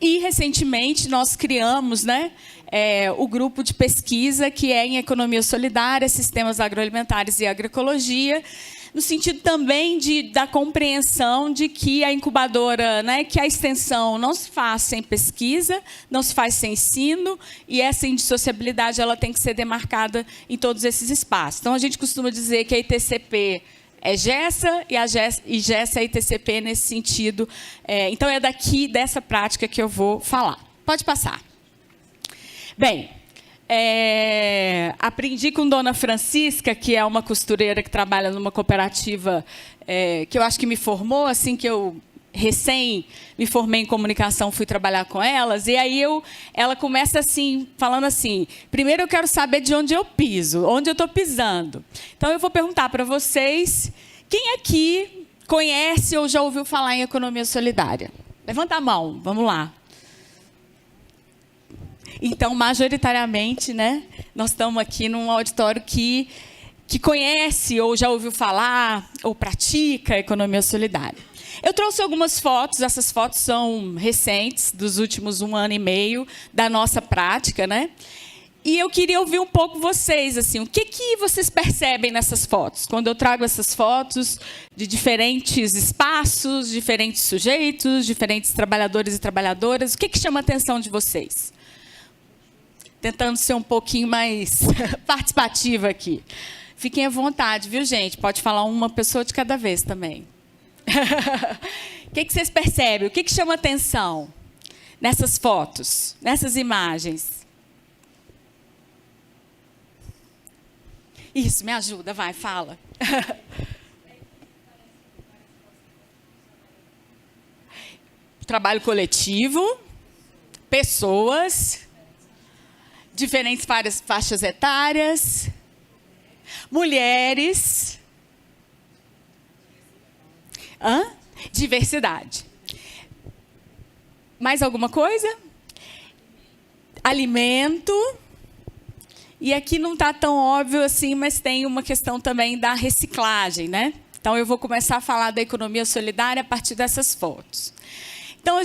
E, recentemente, nós criamos, né, o grupo de pesquisa, que é em Economia Solidária, Sistemas Agroalimentares e Agroecologia, no sentido também da compreensão de que a incubadora, né, que a extensão não se faz sem pesquisa, não se faz sem ensino, e essa indissociabilidade ela tem que ser demarcada em todos esses espaços. Então, a gente costuma dizer que a ITCP é GESA e GESA é ITCP nesse sentido. Então, é dessa prática que eu vou falar. Pode passar. Bem, aprendi com Dona Francisca, que é uma costureira que trabalha numa cooperativa que eu acho que me formou, assim que eu recém me formei em comunicação, fui trabalhar com elas, e aí ela começa assim, falando assim, primeiro eu quero saber de onde eu piso, onde eu estou pisando. Então, eu vou perguntar para vocês, quem aqui conhece ou já ouviu falar em economia solidária? Levanta a mão, vamos lá. Então, majoritariamente, né, nós estamos aqui num auditório que conhece ou já ouviu falar ou pratica a economia solidária. Eu trouxe algumas fotos, essas fotos são recentes, dos últimos 1 ano e meio da nossa prática, né? E eu queria ouvir um pouco vocês, assim, o que vocês percebem nessas fotos? Quando eu trago essas fotos de diferentes espaços, diferentes sujeitos, diferentes trabalhadores e trabalhadoras, o que chama a atenção de vocês? Tentando ser um pouquinho mais participativa aqui. Fiquem à vontade, viu, gente? Pode falar uma pessoa de cada vez também. O que vocês percebem? O que chama atenção nessas fotos, nessas imagens? Isso, me ajuda, vai, fala. Trabalho coletivo, pessoas, diferentes faixas etárias, mulheres, diversidade. Mais alguma coisa? Alimento. E aqui não está tão óbvio assim, mas tem uma questão também da reciclagem, né? Então, eu vou começar a falar da economia solidária a partir dessas fotos. Então,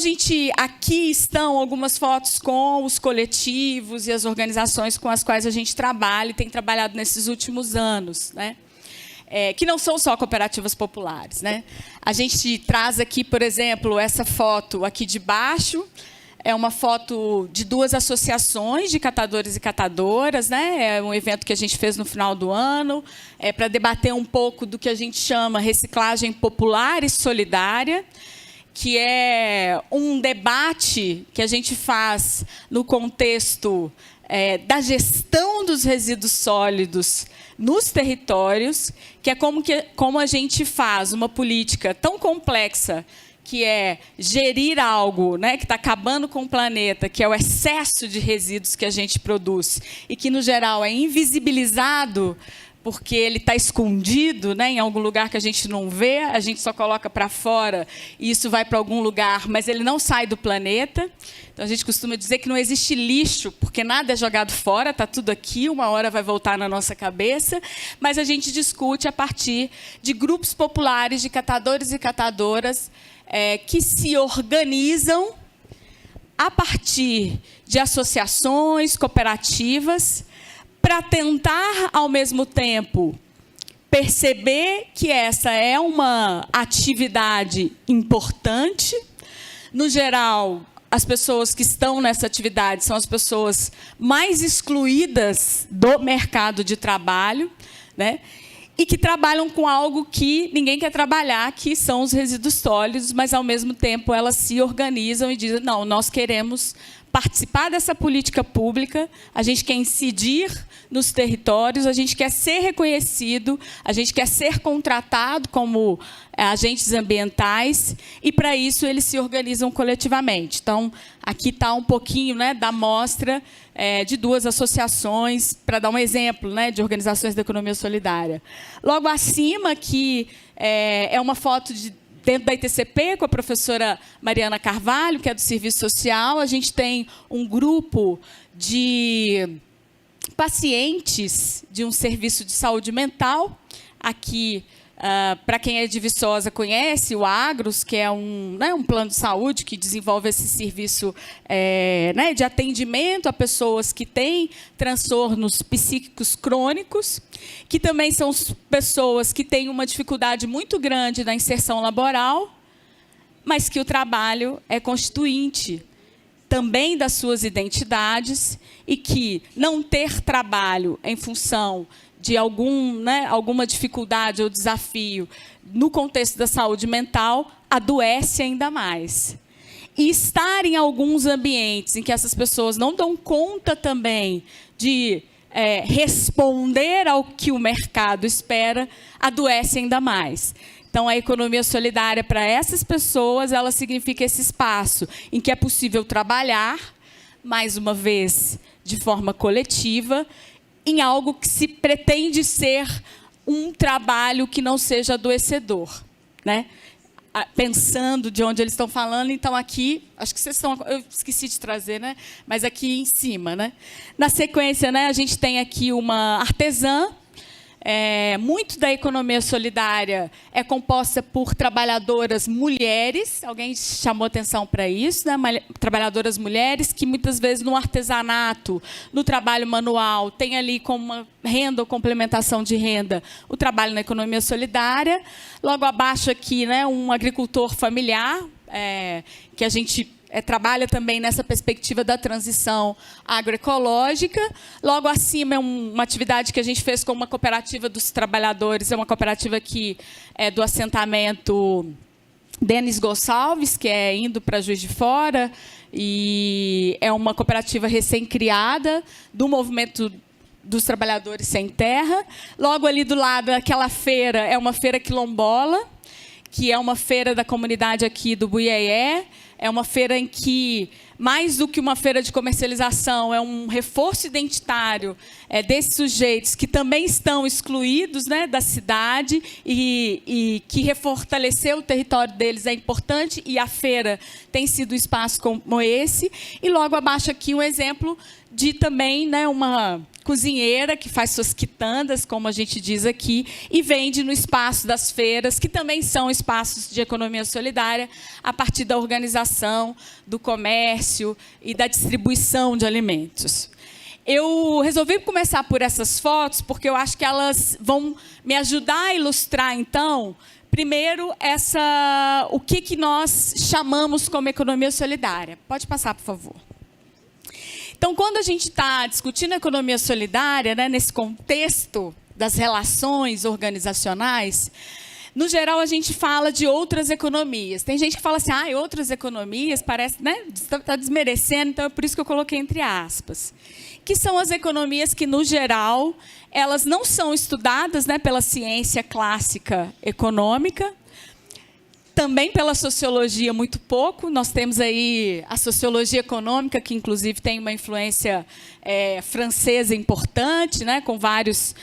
aqui estão algumas fotos com os coletivos e as organizações com as quais a gente trabalha e tem trabalhado nesses últimos anos, né? Que não são só cooperativas populares, né? A gente traz aqui, por exemplo, essa foto aqui de baixo, é uma foto de 2 associações de catadores e catadoras, né? É um evento que a gente fez no final do ano, para debater um pouco do que a gente chama reciclagem popular e solidária, que é um debate que a gente faz no contexto da gestão dos resíduos sólidos nos territórios, que é como a gente faz uma política tão complexa, que é gerir algo, né, que está acabando com o planeta, que é o excesso de resíduos que a gente produz, e que, no geral, é invisibilizado porque ele está escondido, né, em algum lugar que a gente não vê, a gente só coloca para fora e isso vai para algum lugar, mas ele não sai do planeta. Então, a gente costuma dizer que não existe lixo, porque nada é jogado fora, está tudo aqui, uma hora vai voltar na nossa cabeça, mas a gente discute a partir de grupos populares de catadores e catadoras que se organizam a partir de associações, cooperativas, para tentar, ao mesmo tempo, perceber que essa é uma atividade importante. No geral, as pessoas que estão nessa atividade são as pessoas mais excluídas do mercado de trabalho, né? E que trabalham com algo que ninguém quer trabalhar, que são os resíduos sólidos, mas, ao mesmo tempo, elas se organizam e dizem, não, nós queremos participar dessa política pública, a gente quer incidir nos territórios, a gente quer ser reconhecido, a gente quer ser contratado como agentes ambientais, e, para isso, eles se organizam coletivamente. Então, aqui está um pouquinho, né, da amostra de duas associações, para dar um exemplo, né, de organizações da economia solidária. Logo acima, aqui, é uma foto dentro da ITCP, com a professora Mariana Carvalho, que é do Serviço Social. A gente tem um grupo de pacientes de um serviço de saúde mental. Aqui, para quem é de Viçosa, conhece o Agros, que é um plano de saúde que desenvolve esse serviço de atendimento a pessoas que têm transtornos psíquicos crônicos, que também são pessoas que têm uma dificuldade muito grande na inserção laboral, mas que o trabalho é constituinte também das suas identidades e que não ter trabalho em função de alguma dificuldade ou desafio no contexto da saúde mental, adoece ainda mais. E estar em alguns ambientes em que essas pessoas não dão conta também de responder ao que o mercado espera, adoece ainda mais. Então, a economia solidária, para essas pessoas, ela significa esse espaço em que é possível trabalhar, mais uma vez, de forma coletiva, em algo que se pretende ser um trabalho que não seja adoecedor, né? Pensando de onde eles estão falando, então aqui, acho que vocês estão, eu esqueci de trazer, né? Mas aqui em cima, né? Na sequência, né, a gente tem aqui uma artesã. Muito da economia solidária é composta por trabalhadoras mulheres. Alguém chamou atenção para isso, né? Trabalhadoras mulheres que muitas vezes no artesanato, no trabalho manual, tem ali como uma renda ou complementação de renda o trabalho na economia solidária. Logo abaixo aqui, né, um agricultor familiar, que a gente trabalha também nessa perspectiva da transição agroecológica. Logo acima é uma atividade que a gente fez com uma cooperativa dos trabalhadores, é uma cooperativa que é do assentamento Denis Gonçalves, que é indo para Juiz de Fora, e é uma cooperativa recém-criada do movimento dos trabalhadores sem terra. Logo ali do lado, aquela feira é uma feira quilombola, que é uma feira da comunidade aqui do Buiaé. É uma feira em que, mais do que uma feira de comercialização, é um reforço identitário desses sujeitos que também estão excluídos, né, da cidade e que refortalecer o território deles é importante, e a feira tem sido um espaço como esse. E logo abaixo aqui um exemplo de também, né, uma cozinheira que faz suas quitandas, como a gente diz aqui, e vende no espaço das feiras, que também são espaços de economia solidária, a partir da organização, do comércio e da distribuição de alimentos. Eu resolvi começar por essas fotos, porque eu acho que elas vão me ajudar a ilustrar, então, primeiro, o que nós chamamos como economia solidária. Pode passar, por favor. Então, quando a gente está discutindo a economia solidária, né, nesse contexto das relações organizacionais, no geral, a gente fala de outras economias. Tem gente que fala assim, outras economias, parece, né, está desmerecendo, então é por isso que eu coloquei entre aspas. Que são as economias que, no geral, elas não são estudadas, né, pela ciência clássica econômica, Também pela sociologia, muito pouco. Nós temos aí a sociologia econômica, que inclusive tem uma influência francesa importante, né, com vários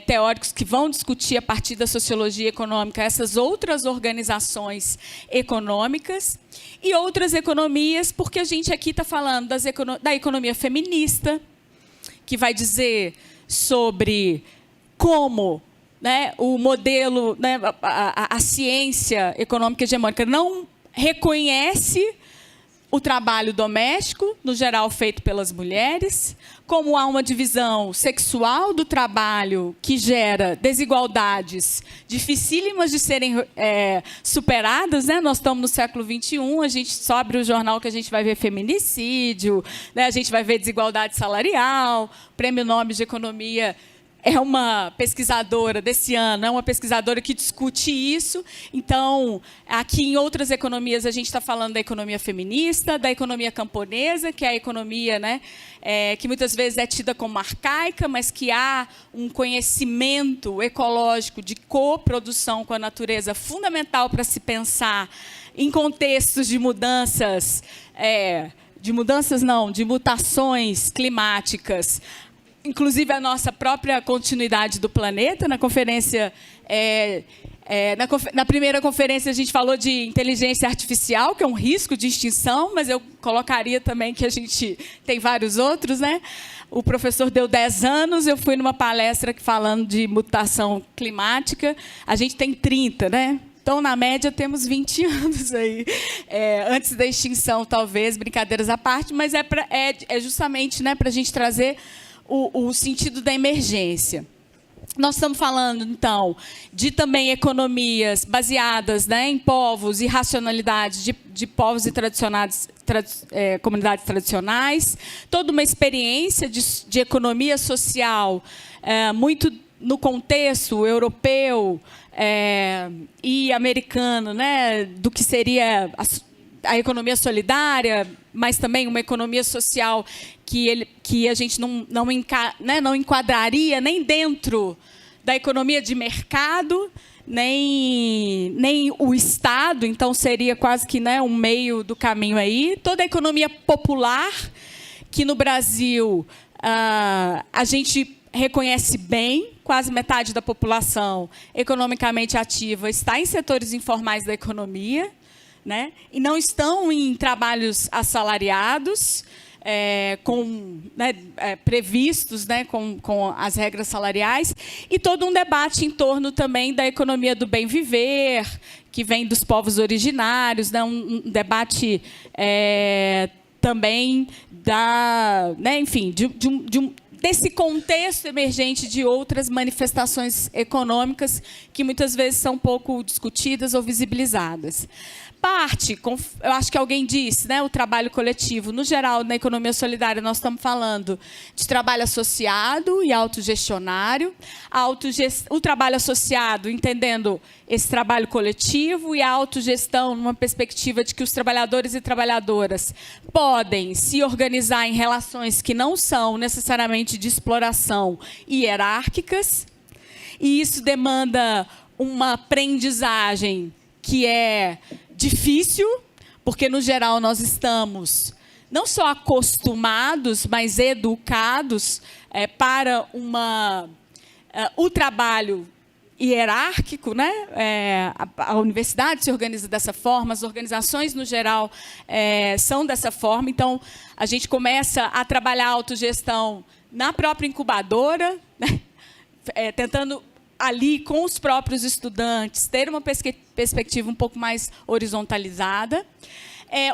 teóricos que vão discutir a partir da sociologia econômica essas outras organizações econômicas e outras economias, porque a gente aqui está falando da economia feminista, que vai dizer sobre como, né, o modelo, né, a ciência econômica hegemônica não reconhece o trabalho doméstico, no geral feito pelas mulheres, como há uma divisão sexual do trabalho que gera desigualdades dificílimas de serem superadas, né? Nós estamos no século XXI, a gente só abre o jornal que a gente vai ver feminicídio, né? A gente vai ver desigualdade salarial, Prêmio Nobel de Economia é uma pesquisadora desse ano, é uma pesquisadora que discute isso. Então, aqui em outras economias, a gente está falando da economia feminista, da economia camponesa, que é a economia, né, que muitas vezes é tida como arcaica, mas que há um conhecimento ecológico de coprodução com a natureza fundamental para se pensar em contextos de mudanças, de mutações climáticas. Inclusive, a nossa própria continuidade do planeta. Na conferência, na primeira conferência, a gente falou de inteligência artificial, que é um risco de extinção, mas eu colocaria também que a gente tem vários outros, né? O professor deu 10 anos, eu fui numa palestra falando de mutação climática, a gente tem 30, né? Então, na média, temos 20 anos aí, antes da extinção, talvez, brincadeiras à parte, mas é justamente, né, para a gente trazer o sentido da emergência. Nós estamos falando, então, de também economias baseadas, né, em povos e racionalidades de povos e comunidades tradicionais, toda uma experiência de economia social muito no contexto europeu e americano, né, do que seria a economia solidária, mas também uma economia social que a gente não enquadraria nem dentro da economia de mercado, nem o Estado, então seria quase que, né, um meio do caminho aí. Toda a economia popular, que no Brasil a gente reconhece bem, quase metade da população economicamente ativa está em setores informais da economia, né, e não estão em trabalhos assalariados, previstos, né, com as regras salariais, e todo um debate em torno também da economia do bem viver, que vem dos povos originários, né, um debate também desse contexto emergente de outras manifestações econômicas que muitas vezes são pouco discutidas ou visibilizadas. Eu acho que alguém disse, né, o trabalho coletivo. No geral, na economia solidária, nós estamos falando de trabalho associado e autogestionário. O trabalho associado, entendendo esse trabalho coletivo, e a autogestão, numa perspectiva de que os trabalhadores e trabalhadoras podem se organizar em relações que não são necessariamente de exploração hierárquicas. E isso demanda uma aprendizagem que é difícil, porque, no geral, nós estamos não só acostumados, mas educados para o trabalho hierárquico, né? A universidade se organiza dessa forma, as organizações, no geral, são dessa forma. Então, a gente começa a trabalhar a autogestão na própria incubadora, né? Tentando ali, com os próprios estudantes, ter uma perspectiva um pouco mais horizontalizada.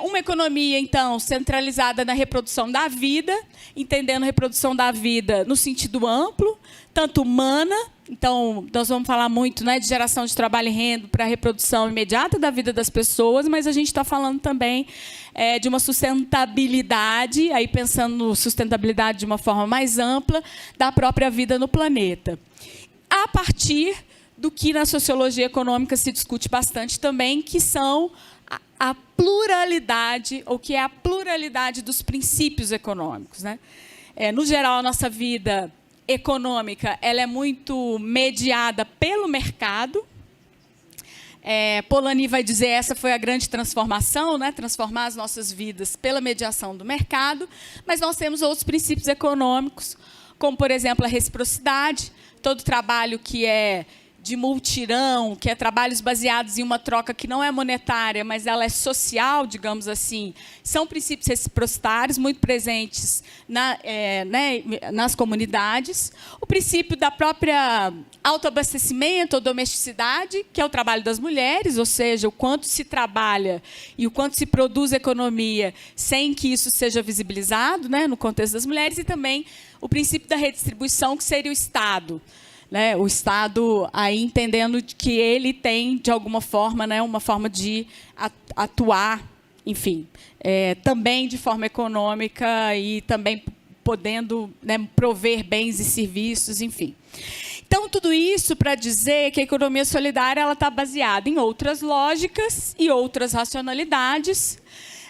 Uma economia, então, centralizada na reprodução da vida, entendendo a reprodução da vida no sentido amplo, tanto humana, então, nós vamos falar muito, né, de geração de trabalho e renda para a reprodução imediata da vida das pessoas, mas a gente está falando também de uma sustentabilidade, aí pensando sustentabilidade de uma forma mais ampla, da própria vida no planeta. A partir do que na sociologia econômica se discute bastante também, que são a pluralidade, ou que é a pluralidade dos princípios econômicos, né? No geral, a nossa vida econômica ela é muito mediada pelo mercado, Polanyi vai dizer essa foi a grande transformação, né? Transformar as nossas vidas pela mediação do mercado, mas nós temos outros princípios econômicos, como, por exemplo, a reciprocidade, todo trabalho que é de multirão, que é trabalhos baseados em uma troca que não é monetária, mas ela é social, digamos assim, são princípios reciprocitários muito presentes nas comunidades. O princípio da própria autoabastecimento ou domesticidade, que é o trabalho das mulheres, ou seja, o quanto se trabalha e o quanto se produz economia sem que isso seja visibilizado, né, no contexto das mulheres, e também o princípio da redistribuição, que seria o Estado. Né, o Estado aí entendendo que ele tem, de alguma forma, né, uma forma de atuar, enfim, também de forma econômica e também podendo, né, prover bens e serviços, enfim. Então, tudo isso para dizer que a economia solidária ela está baseada em outras lógicas e outras racionalidades,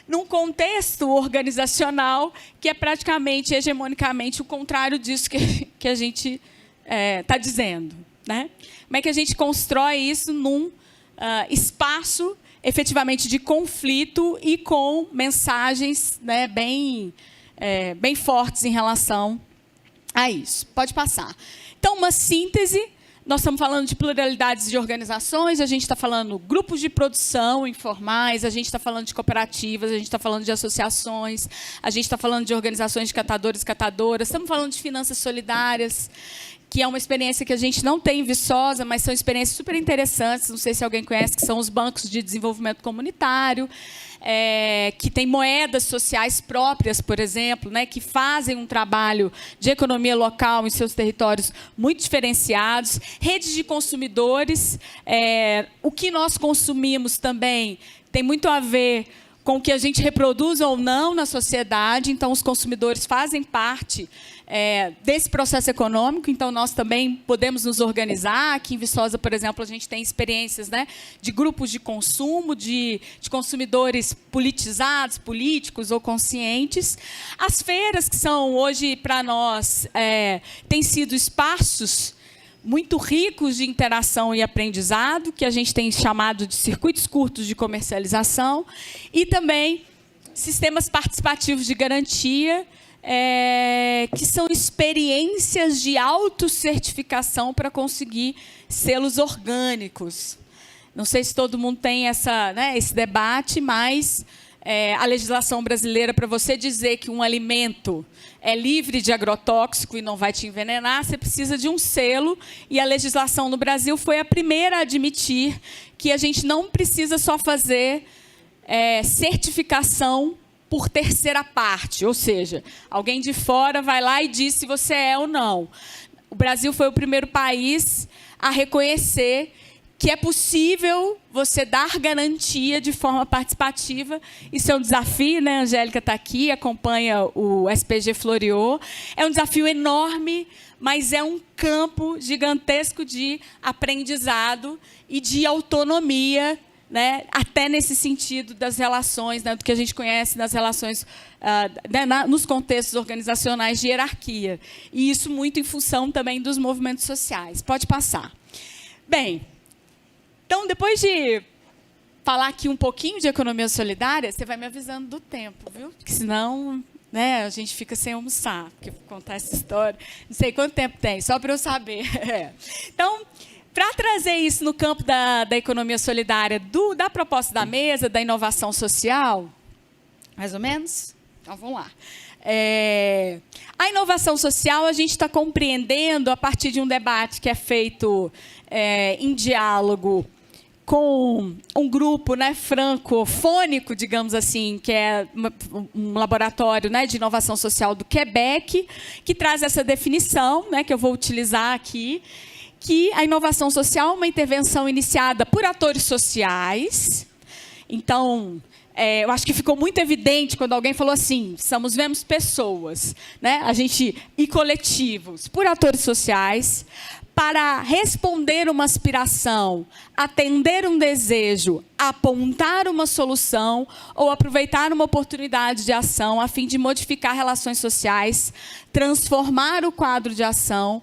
num contexto organizacional que é praticamente, hegemonicamente, o contrário disso que a gente está dizendo. Né? Como é que a gente constrói isso num espaço, efetivamente, de conflito e com mensagens, né, bem fortes em relação a isso. Pode passar. Então, uma síntese. Nós estamos falando de pluralidades de organizações, a gente está falando grupos de produção informais, a gente está falando de cooperativas, a gente está falando de associações, a gente está falando de organizações de catadores e catadoras, estamos falando de finanças solidárias, que é uma experiência que a gente não tem em Viçosa, mas são experiências super interessantes, não sei se alguém conhece, que são os bancos de desenvolvimento comunitário, que têm moedas sociais próprias, por exemplo, né, que fazem um trabalho de economia local em seus territórios muito diferenciados, redes de consumidores, o que nós consumimos também tem muito a ver com o que a gente reproduz ou não na sociedade, então os consumidores fazem parte desse processo econômico, então nós também podemos nos organizar. Aqui em Viçosa, por exemplo, a gente tem experiências, né, de grupos de consumo, de consumidores politizados, políticos ou conscientes. As feiras, que são hoje, para nós, têm sido espaços muito ricos de interação e aprendizado, que a gente tem chamado de circuitos curtos de comercialização, e também sistemas participativos de garantia, que são experiências de autocertificação para conseguir selos orgânicos. Não sei se todo mundo tem esse debate, mas a legislação brasileira, para você dizer que um alimento é livre de agrotóxico e não vai te envenenar, você precisa de um selo, e a legislação no Brasil foi a primeira a admitir que a gente não precisa só fazer certificação por terceira parte, ou seja, alguém de fora vai lá e diz se você é ou não. O Brasil foi o primeiro país a reconhecer que é possível você dar garantia de forma participativa. Isso é um desafio, né? A Angélica está aqui, acompanha o SPG Floriô. É um desafio enorme, mas é um campo gigantesco de aprendizado e de autonomia, né, até nesse sentido das relações, né, do que a gente conhece nas relações, nos contextos organizacionais de hierarquia. E isso muito em função também dos movimentos sociais. Pode passar. Bem, então, depois de falar aqui um pouquinho de economia solidária, você vai me avisando do tempo, viu? Porque senão, né, a gente fica sem almoçar, porque contar essa história. Não sei quanto tempo tem, só para eu saber. Então, para trazer isso no campo da economia solidária, da proposta da mesa, da inovação social, mais ou menos? Então, vamos lá. A inovação social a gente está compreendendo a partir de um debate que é feito em diálogo com um grupo, né, francofônico, digamos assim, que é um laboratório, né, de inovação social do Quebec, que traz essa definição, né, que eu vou utilizar aqui, que a inovação social é uma intervenção iniciada por atores sociais. Então, eu acho que ficou muito evidente quando alguém falou assim, vemos pessoas, né, e coletivos, por atores sociais, para responder uma aspiração, atender um desejo, apontar uma solução ou aproveitar uma oportunidade de ação a fim de modificar relações sociais, transformar o quadro de ação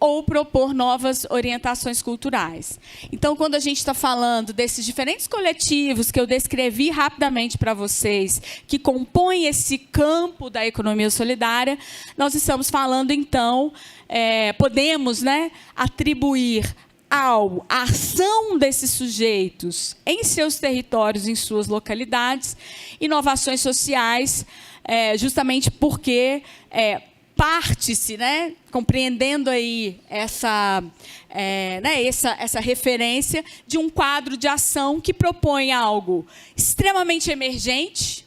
ou propor novas orientações culturais. Então, quando a gente está falando desses diferentes coletivos que eu descrevi rapidamente para vocês, que compõem esse campo da economia solidária, nós estamos falando, então, podemos, né, atribuir à ação desses sujeitos em seus territórios, em suas localidades, inovações sociais, justamente porque parte-se, né, compreendendo aí essa referência de um quadro de ação que propõe algo extremamente emergente,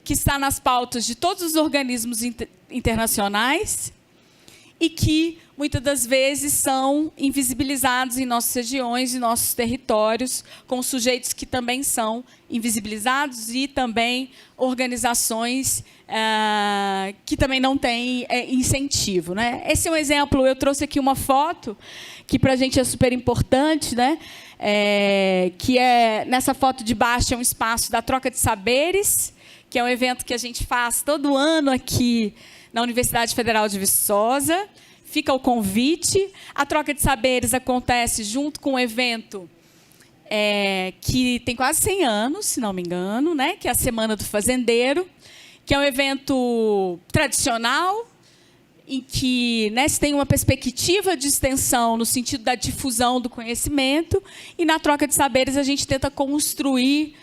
que está nas pautas de todos os organismos internacionais e que, muitas das vezes, são invisibilizados em nossas regiões e nossos territórios, com sujeitos que também são invisibilizados e também organizações que também não têm incentivo, né? Esse é um exemplo. Eu trouxe aqui uma foto que, para a gente, é super importante, né? Que nessa foto de baixo, é um espaço da Troca de Saberes, que é um evento que a gente faz todo ano aqui na Universidade Federal de Viçosa. Fica o convite. A Troca de Saberes acontece junto com um evento que tem quase 100 anos, se não me engano, né? Que é a Semana do Fazendeiro, que é um evento tradicional, em que, né, se tem uma perspectiva de extensão no sentido da difusão do conhecimento, e na Troca de Saberes a gente tenta construir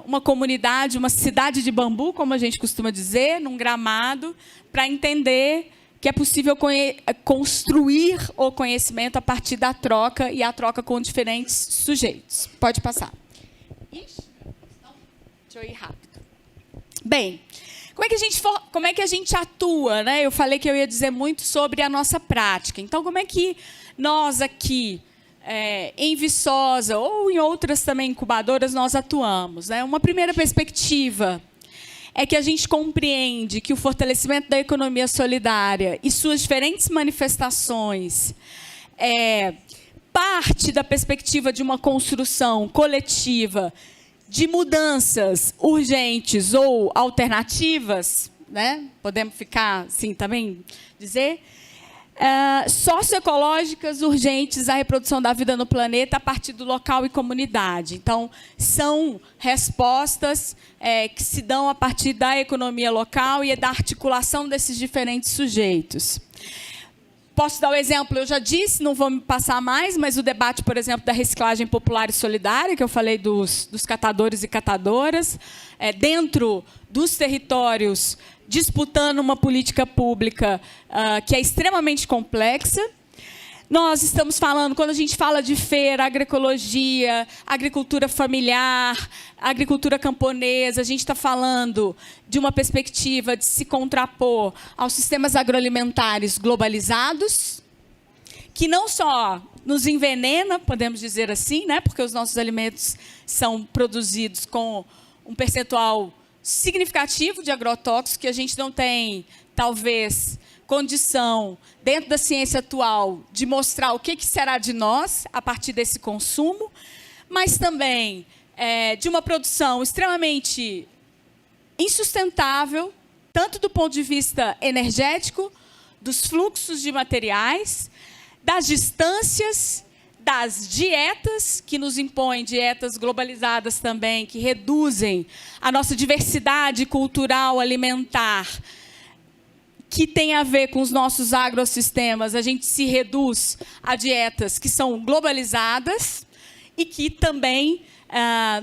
uma comunidade, uma cidade de bambu, como a gente costuma dizer, num gramado, para entender que é possível construir o conhecimento a partir da troca, e a troca com diferentes sujeitos. Pode passar. Ixi, deixa eu ir rápido. Bem, como é que a gente atua, né? Eu falei que eu ia dizer muito sobre a nossa prática. Então, como é que nós aqui, em Viçosa ou em outras também incubadoras, nós atuamos, né? Uma primeira perspectiva é que a gente compreende que o fortalecimento da economia solidária e suas diferentes manifestações parte da perspectiva de uma construção coletiva de mudanças urgentes ou alternativas, né? Podemos ficar assim também dizer, socioecológicas urgentes à reprodução da vida no planeta a partir do local e comunidade. Então, são respostas que se dão a partir da economia local e da articulação desses diferentes sujeitos. Posso dar o exemplo, eu já disse, não vou me passar mais, mas o debate, por exemplo, da reciclagem popular e solidária, que eu falei dos catadores e catadoras, dentro dos territórios, disputando uma política pública que é extremamente complexa. Nós estamos falando, quando a gente fala de feira, agroecologia, agricultura familiar, agricultura camponesa, a gente está falando de uma perspectiva de se contrapor aos sistemas agroalimentares globalizados, que não só nos envenena, podemos dizer assim, né, porque os nossos alimentos são produzidos com um percentual significativo de agrotóxicos, que a gente não tem, talvez, condição, dentro da ciência atual, de mostrar o que será de nós a partir desse consumo, mas também de uma produção extremamente insustentável, tanto do ponto de vista energético, dos fluxos de materiais, das distâncias, das dietas, que nos impõem dietas globalizadas também, que reduzem a nossa diversidade cultural alimentar, que tem a ver com os nossos agrossistemas. A gente se reduz a dietas que são globalizadas e que também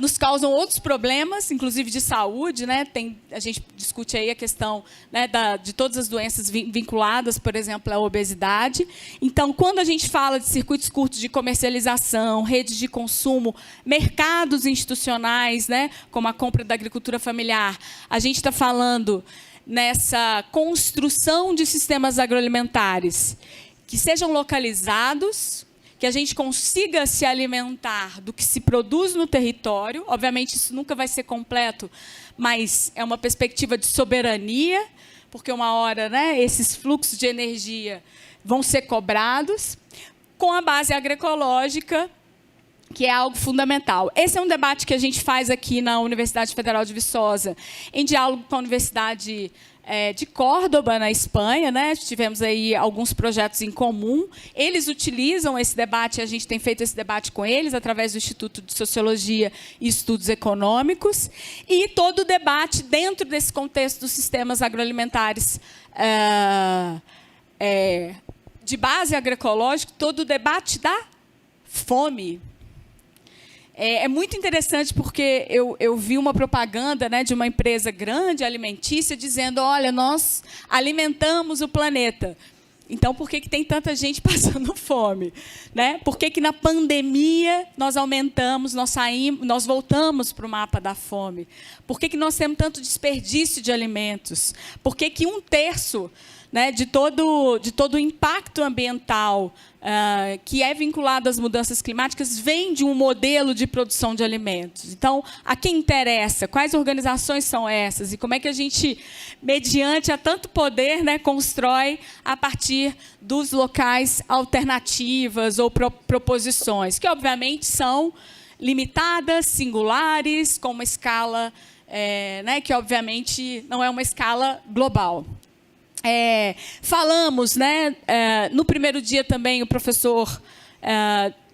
nos causam outros problemas, inclusive de saúde, né? A gente discute aí a questão, né, de todas as doenças vinculadas, por exemplo, à obesidade. Então, quando a gente fala de circuitos curtos de comercialização, redes de consumo, mercados institucionais, né, como a compra da agricultura familiar, a gente está falando nessa construção de sistemas agroalimentares que sejam localizados, que a gente consiga se alimentar do que se produz no território. Obviamente, isso nunca vai ser completo, mas é uma perspectiva de soberania, porque uma hora, né, esses fluxos de energia vão ser cobrados, com a base agroecológica que é algo fundamental. Esse é um debate que a gente faz aqui na Universidade Federal de Viçosa, em diálogo com a Universidade de Córdoba, na Espanha, né? Tivemos aí alguns projetos em comum. Eles utilizam esse debate, a gente tem feito esse debate com eles, através do Instituto de Sociologia e Estudos Econômicos, e todo o debate dentro desse contexto dos sistemas agroalimentares de base agroecológica, todo o debate da fome. É muito interessante porque eu vi uma propaganda, né, de uma empresa grande alimentícia dizendo, olha, nós alimentamos o planeta. Então, por que tem tanta gente passando fome? Né? Por que na pandemia nós aumentamos, nós voltamos para o mapa da fome? Por que nós temos tanto desperdício de alimentos? Por que 1/3, né, de todo o impacto ambiental que é vinculado às mudanças climáticas vem de um modelo de produção de alimentos? Então, a quem interessa? Quais organizações são essas? E como é que a gente, mediante a tanto poder, né, constrói a partir dos locais alternativas ou proposições, que, obviamente, são limitadas, singulares, com uma escala né, que, obviamente, não é uma escala global. Falamos, né, no primeiro dia também o professor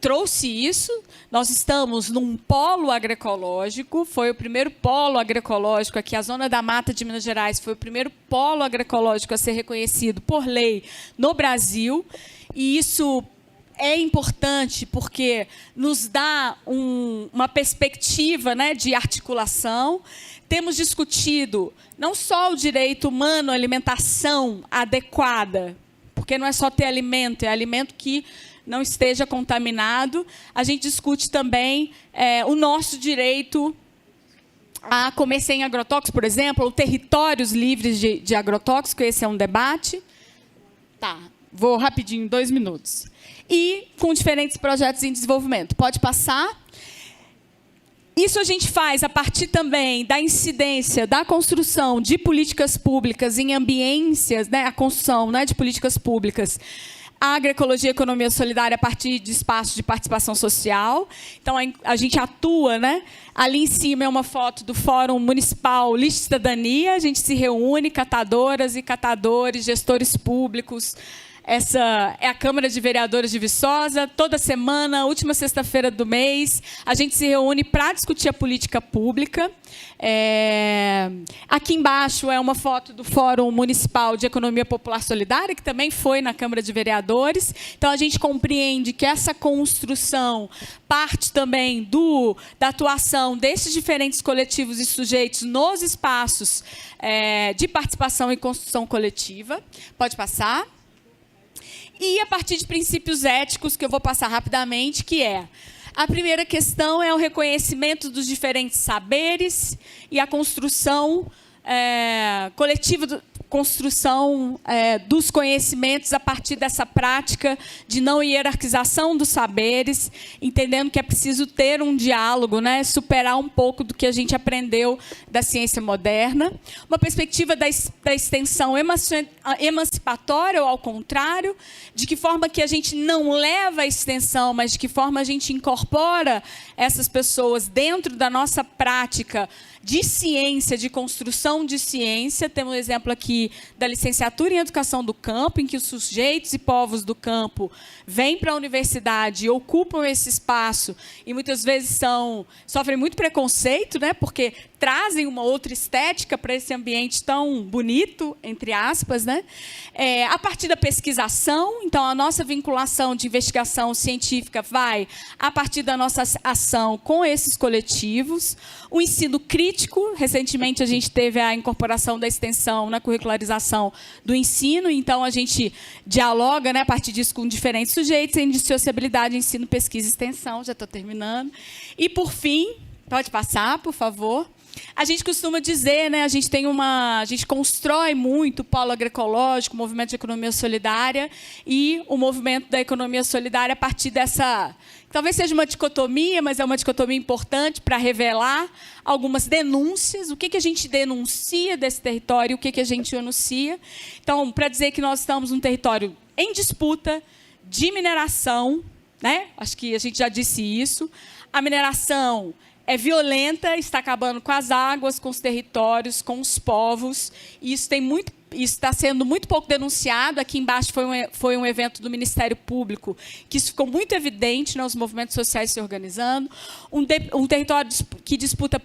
trouxe isso. Nós estamos num polo agroecológico, foi o primeiro polo agroecológico aqui, a Zona da Mata de Minas Gerais foi o primeiro polo agroecológico a ser reconhecido por lei no Brasil, e isso é importante porque nos dá uma perspectiva, né, de articulação. Temos discutido não só o direito humano à alimentação adequada, porque não é só ter alimento, é alimento que não esteja contaminado. A gente discute também o nosso direito a comer sem agrotóxicos, por exemplo, ou territórios livres de agrotóxicos, esse é um debate. Tá, vou rapidinho, 2 minutos. E com diferentes projetos em desenvolvimento. Pode passar. Isso a gente faz a partir também da incidência da construção de políticas públicas em ambiências, né, a construção, né, de políticas públicas, a agroecologia e economia solidária a partir de espaços de participação social. Então, a gente atua, né? Ali em cima é uma foto do Fórum Municipal Lixo e Cidadania. A gente se reúne, catadoras e catadores, gestores públicos. Essa é a Câmara de Vereadores de Viçosa. Toda semana, última sexta-feira do mês, a gente se reúne para discutir a política pública. Aqui embaixo é uma foto do Fórum Municipal de Economia Popular Solidária, que também foi na Câmara de Vereadores. Então, a gente compreende que essa construção parte também da atuação desses diferentes coletivos e sujeitos nos espaços de participação e construção coletiva. Pode passar. E a partir de princípios éticos, que eu vou passar rapidamente, que a primeira questão é o reconhecimento dos diferentes saberes e a construção coletiva, construção dos conhecimentos a partir dessa prática de não hierarquização dos saberes, entendendo que é preciso ter um diálogo, né, superar um pouco do que a gente aprendeu da ciência moderna. Uma perspectiva da extensão emancipatória, ou ao contrário, de que forma que a gente não leva a extensão, mas de que forma a gente incorpora essas pessoas dentro da nossa prática de ciência, de construção de ciência. Temos um exemplo aqui da licenciatura em Educação do Campo, em que os sujeitos e povos do campo vêm para a universidade e ocupam esse espaço e muitas vezes sofrem muito preconceito, né, porque trazem uma outra estética para esse ambiente tão bonito, entre aspas, né? A partir da pesquisação, então, a nossa vinculação de investigação científica vai a partir da nossa ação com esses coletivos. O ensino crítico, recentemente a gente teve a incorporação da extensão na curricularização do ensino, então a gente dialoga, né, a partir disso com diferentes sujeitos em dissociabilidade, ensino, pesquisa e extensão, já estou terminando. E, por fim, pode passar, por favor. A gente costuma dizer, né, a gente constrói muito o polo agroecológico, o movimento de economia solidária e o movimento da economia solidária a partir dessa, talvez seja uma dicotomia, mas é uma dicotomia importante para revelar algumas denúncias, o que a gente denuncia desse território, o que a gente anuncia. Então, para dizer que nós estamos num território em disputa de mineração, né? Acho que a gente já disse isso. A mineração é violenta, está acabando com as águas, com os territórios, com os povos. E isso está sendo muito pouco denunciado. Aqui embaixo foi um evento do Ministério Público que isso ficou muito evidente, né, os movimentos sociais se organizando. Um território que disputa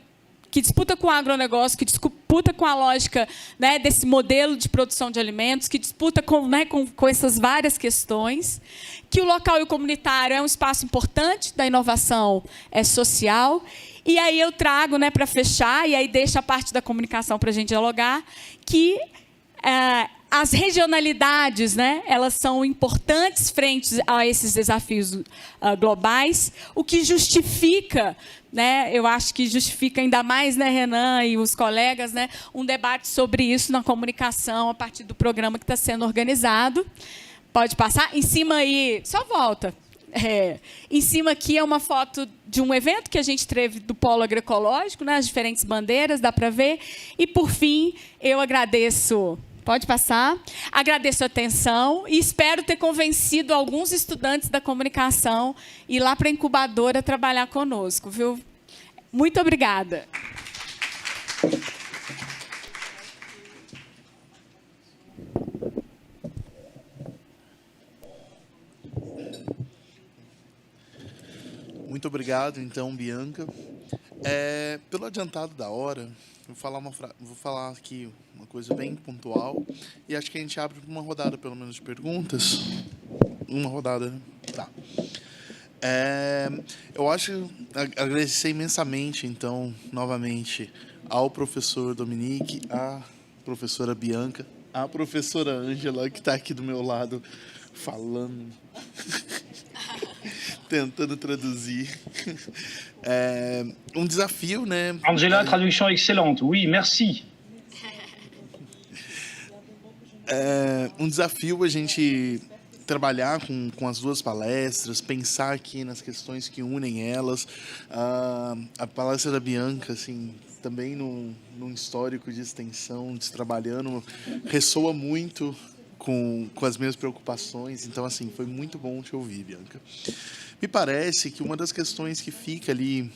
com o agronegócio, que disputa com a lógica, né, desse modelo de produção de alimentos, que disputa com essas várias questões, que o local e o comunitário é um espaço importante da inovação social. E aí eu trago, né, para fechar, e aí deixo a parte da comunicação para a gente dialogar, que as regionalidades, né, elas são importantes frente a esses desafios globais, o que justifica, né, eu acho que justifica ainda mais, né, Renan e os colegas, né, um debate sobre isso na comunicação a partir do programa que está sendo organizado. Pode passar? Em cima aí, só volta. Em cima aqui é uma foto de um evento que a gente teve do Polo Agroecológico, né, as diferentes bandeiras, dá para ver. E, por fim, eu agradeço... Pode passar. Agradeço a atenção e espero ter convencido alguns estudantes da comunicação a ir lá para a incubadora trabalhar conosco, viu? Muito obrigada. Muito obrigado, então, Bianca. Pelo adiantado da hora, vou falar aqui uma coisa bem pontual e acho que a gente abre uma rodada, pelo menos, de perguntas. Uma rodada, né? Tá. Eu acho agradecer imensamente, então, novamente, ao professor Dominique, à professora Bianca, à professora Ângela, que está aqui do meu lado falando, tentando traduzir. Um desafio, né? Angela, traduction excellente. Oui, merci. Um desafio a gente trabalhar com as duas palestras, pensar aqui nas questões que unem elas. A palestra da Bianca, assim, também num histórico de extensão, de trabalhando, ressoa muito com as minhas preocupações. Então, assim, foi muito bom te ouvir, Bianca. Me parece que uma das questões que fica ali,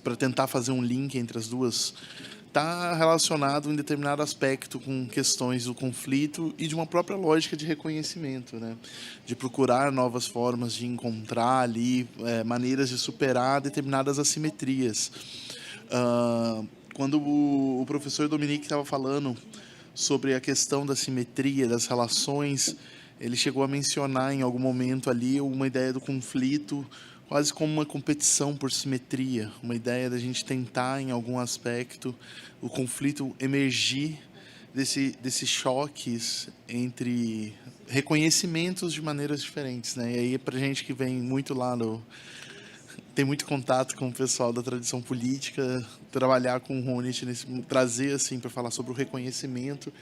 para tentar fazer um link entre as duas, está relacionado em determinado aspecto com questões do conflito e de uma própria lógica de reconhecimento, né? De procurar novas formas de encontrar ali maneiras de superar determinadas assimetrias. Quando o professor Dominique estava falando sobre a questão da simetria, das relações, ele chegou a mencionar em algum momento ali uma ideia do conflito quase como uma competição por simetria, uma ideia da gente tentar, em algum aspecto, o conflito emergir desses choques entre reconhecimentos de maneiras diferentes, né? E aí, para gente que vem muito lá tem muito contato com o pessoal da tradição política, trabalhar com o Honit, trazer assim para falar sobre o reconhecimento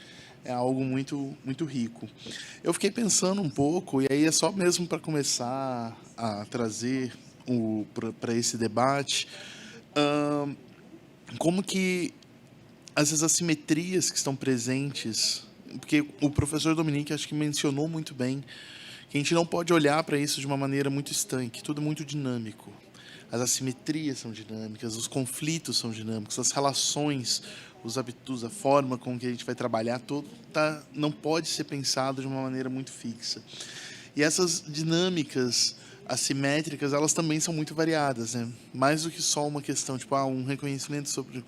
é algo muito, muito rico. Eu fiquei pensando um pouco, e aí é só mesmo para começar a trazer para esse debate, como que essas assimetrias que estão presentes, porque o professor Dominique acho que mencionou muito bem que a gente não pode olhar para isso de uma maneira muito estanque, tudo muito dinâmico. As assimetrias são dinâmicas, os conflitos são dinâmicos, as relações, os hábitos, a forma com que a gente vai trabalhar, não pode ser pensado de uma maneira muito fixa. E essas dinâmicas assimétricas, elas também são muito variadas, né? Mais do que só uma questão, tipo, um reconhecimento sobre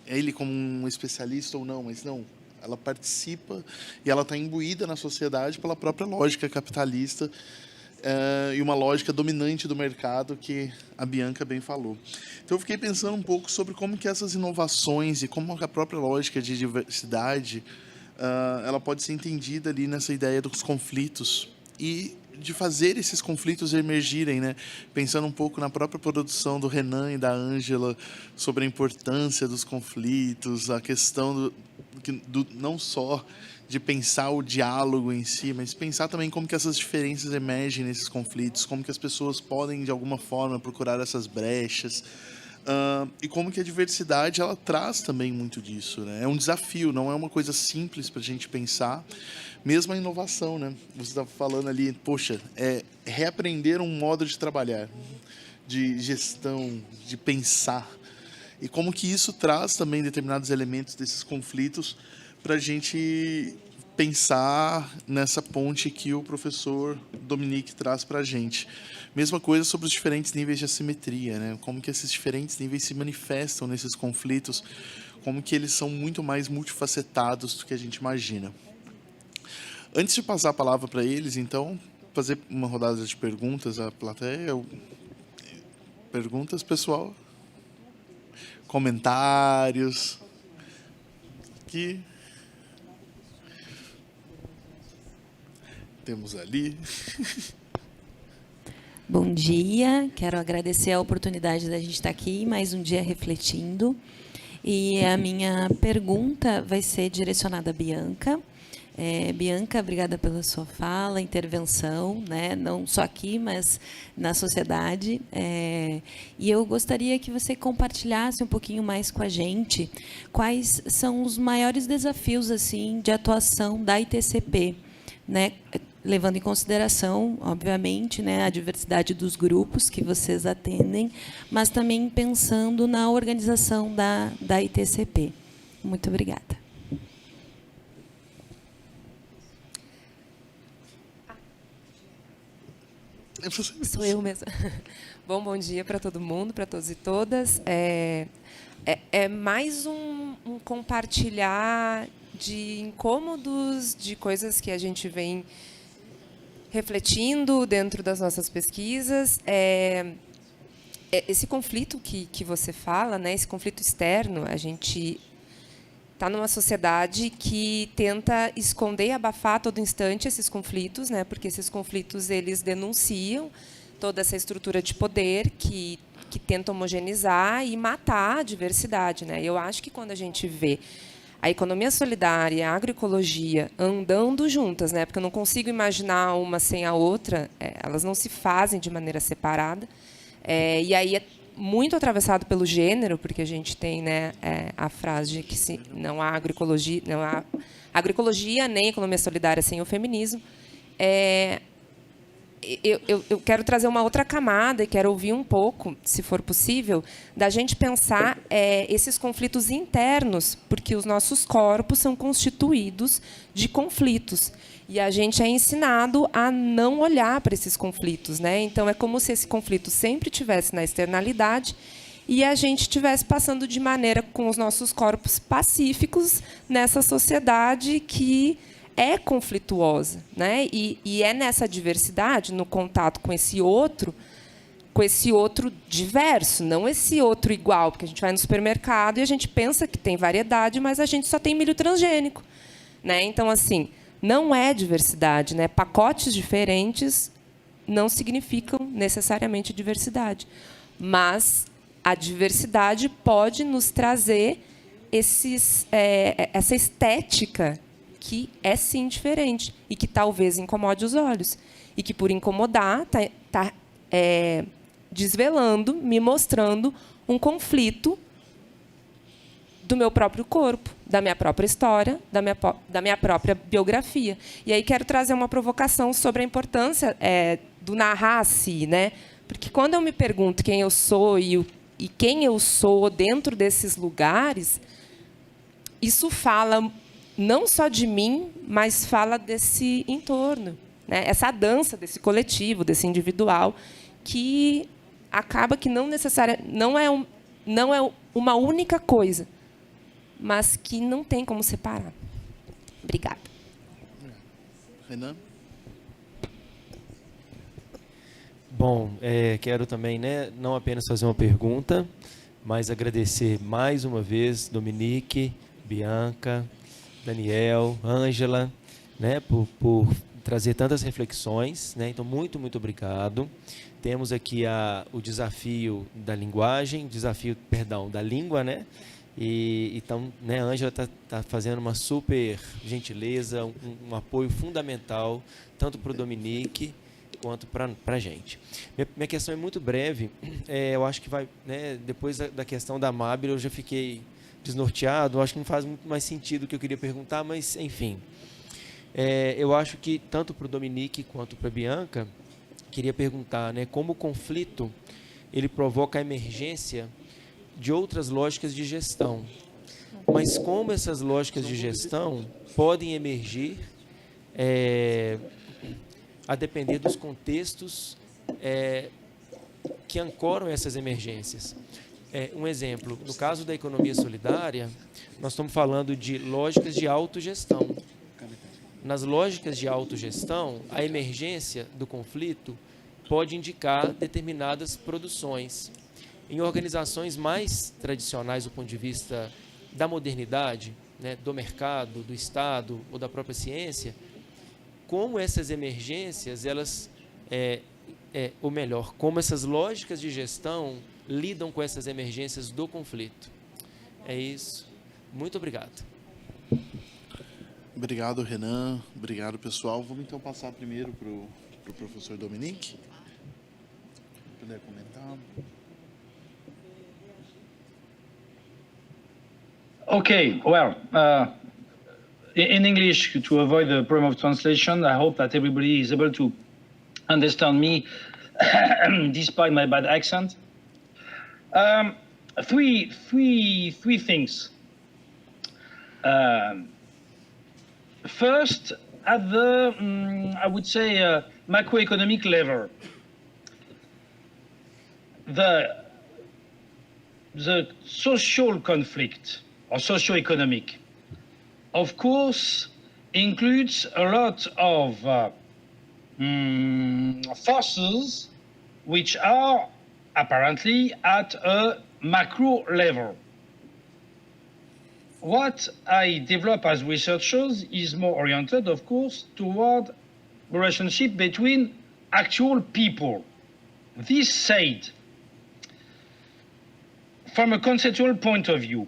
ele como um especialista ou não, mas não. Ela participa e ela está imbuída na sociedade pela própria lógica capitalista e uma lógica dominante do mercado que a Bianca bem falou. Então eu fiquei pensando um pouco sobre como que essas inovações e como a própria lógica de diversidade ela pode ser entendida ali nessa ideia dos conflitos e de fazer esses conflitos emergirem, né? Pensando um pouco na própria produção do Renan e da Ângela sobre a importância dos conflitos, a questão não só de pensar o diálogo em si, mas pensar também como que essas diferenças emergem nesses conflitos, como que as pessoas podem, de alguma forma, procurar essas brechas. E como que a diversidade ela traz também muito disso, né? É um desafio, não é uma coisa simples para a gente pensar, mesmo a inovação, né? Você estava falando ali, poxa, é reaprender um modo de trabalhar, de gestão, de pensar, e como que isso traz também determinados elementos desses conflitos para a gente pensar nessa ponte que o professor Dominique traz para a gente. Mesma coisa sobre os diferentes níveis de assimetria, né? Como que esses diferentes níveis se manifestam nesses conflitos, como que eles são muito mais multifacetados do que a gente imagina. Antes de passar a palavra para eles, então, fazer uma rodada de perguntas à plateia. Perguntas, pessoal? Comentários? Aqui. Temos ali. Bom dia, quero agradecer a oportunidade da gente estar aqui, mais um dia refletindo. E a minha pergunta vai ser direcionada à Bianca. Bianca, obrigada pela sua fala, intervenção, né? Não só aqui, mas na sociedade. E eu gostaria que você compartilhasse um pouquinho mais com a gente quais são os maiores desafios assim, de atuação da ITCP, né? Levando em consideração, obviamente, né, a diversidade dos grupos que vocês atendem, mas também pensando na organização da ITCP. Muito obrigada. Sou eu mesma. Bom dia para todo mundo, para todos e todas. É mais um compartilhar de incômodos, de coisas que a gente vem refletindo dentro das nossas pesquisas. Esse conflito que você fala, né, esse conflito externo, a gente está numa sociedade que tenta esconder e abafar a todo instante esses conflitos, né, porque esses conflitos eles denunciam toda essa estrutura de poder que tenta homogeneizar e matar a diversidade, né? Eu acho que quando a gente vê a economia solidária e a agroecologia andando juntas, né? Porque eu não consigo imaginar uma sem a outra, elas não se fazem de maneira separada. E aí é muito atravessado pelo gênero, porque a gente tem, né, a frase de que não há agroecologia nem economia solidária sem o feminismo. Eu quero trazer uma outra camada e quero ouvir um pouco, se for possível, da gente pensar esses conflitos internos, porque os nossos corpos são constituídos de conflitos. E a gente é ensinado a não olhar para esses conflitos, né? Então, é como se esse conflito sempre estivesse na externalidade e a gente estivesse passando de maneira com os nossos corpos pacíficos nessa sociedade que é conflituosa, né? E é nessa diversidade, no contato com esse outro diverso, não esse outro igual, porque a gente vai no supermercado e a gente pensa que tem variedade, mas a gente só tem milho transgênico, né? Então, assim, não é diversidade, né? Pacotes diferentes não significam necessariamente diversidade, mas a diversidade pode nos trazer essa estética que é sim diferente e que talvez incomode os olhos e que por incomodar está desvelando, me mostrando um conflito do meu próprio corpo, da minha própria história, da minha própria biografia. E aí quero trazer uma provocação sobre a importância do narrar a si, né? Porque quando eu me pergunto quem eu sou e quem eu sou dentro desses lugares, isso fala não só de mim, mas fala desse entorno, né? Essa dança desse coletivo, desse individual, que acaba que não é uma única coisa, mas que não tem como separar. Obrigada. Renan? Bom, quero também, né, não apenas fazer uma pergunta, mas agradecer mais uma vez Dominique, Bianca, Daniel, Ângela, né, por trazer tantas reflexões, né? Então, muito, muito obrigado. Temos aqui o desafio da linguagem, da língua, né? E então, né, a Ângela tá fazendo uma super gentileza, um apoio fundamental, tanto para o Dominique quanto para a gente. Minha questão é muito breve. Eu acho que vai, né, depois da questão da Mabel, eu já fiquei desnorteado. Eu acho que não faz muito mais sentido o que eu queria perguntar, mas, enfim. Eu acho que, tanto para o Dominique quanto para a Bianca, queria perguntar, né, como o conflito ele provoca a emergência de outras lógicas de gestão. Mas como essas lógicas de gestão podem emergir a depender dos contextos que ancoram essas emergências. Um exemplo, no caso da economia solidária, nós estamos falando de lógicas de autogestão. Nas lógicas de autogestão, a emergência do conflito pode indicar determinadas produções. Em organizações mais tradicionais do ponto de vista da modernidade, né, do mercado, do Estado ou da própria ciência, como essas emergências, ou melhor, como essas lógicas de gestão lidam com essas emergências do conflito. É isso. Muito obrigado. Obrigado, Renan. Obrigado, pessoal. Vamos então passar primeiro para o professor Dominique. Puder comentar. Okay, well, in English, to avoid the problem of translation, I hope that everybody is able to understand me despite my bad accent. Three things. First, at the, I would say, macroeconomic level, the social conflict or socio-economic, of course, includes a lot of forces which are apparently at a macro level. What I develop as researchers is more oriented, of course, toward the relationship between actual people. This said, from a conceptual point of view,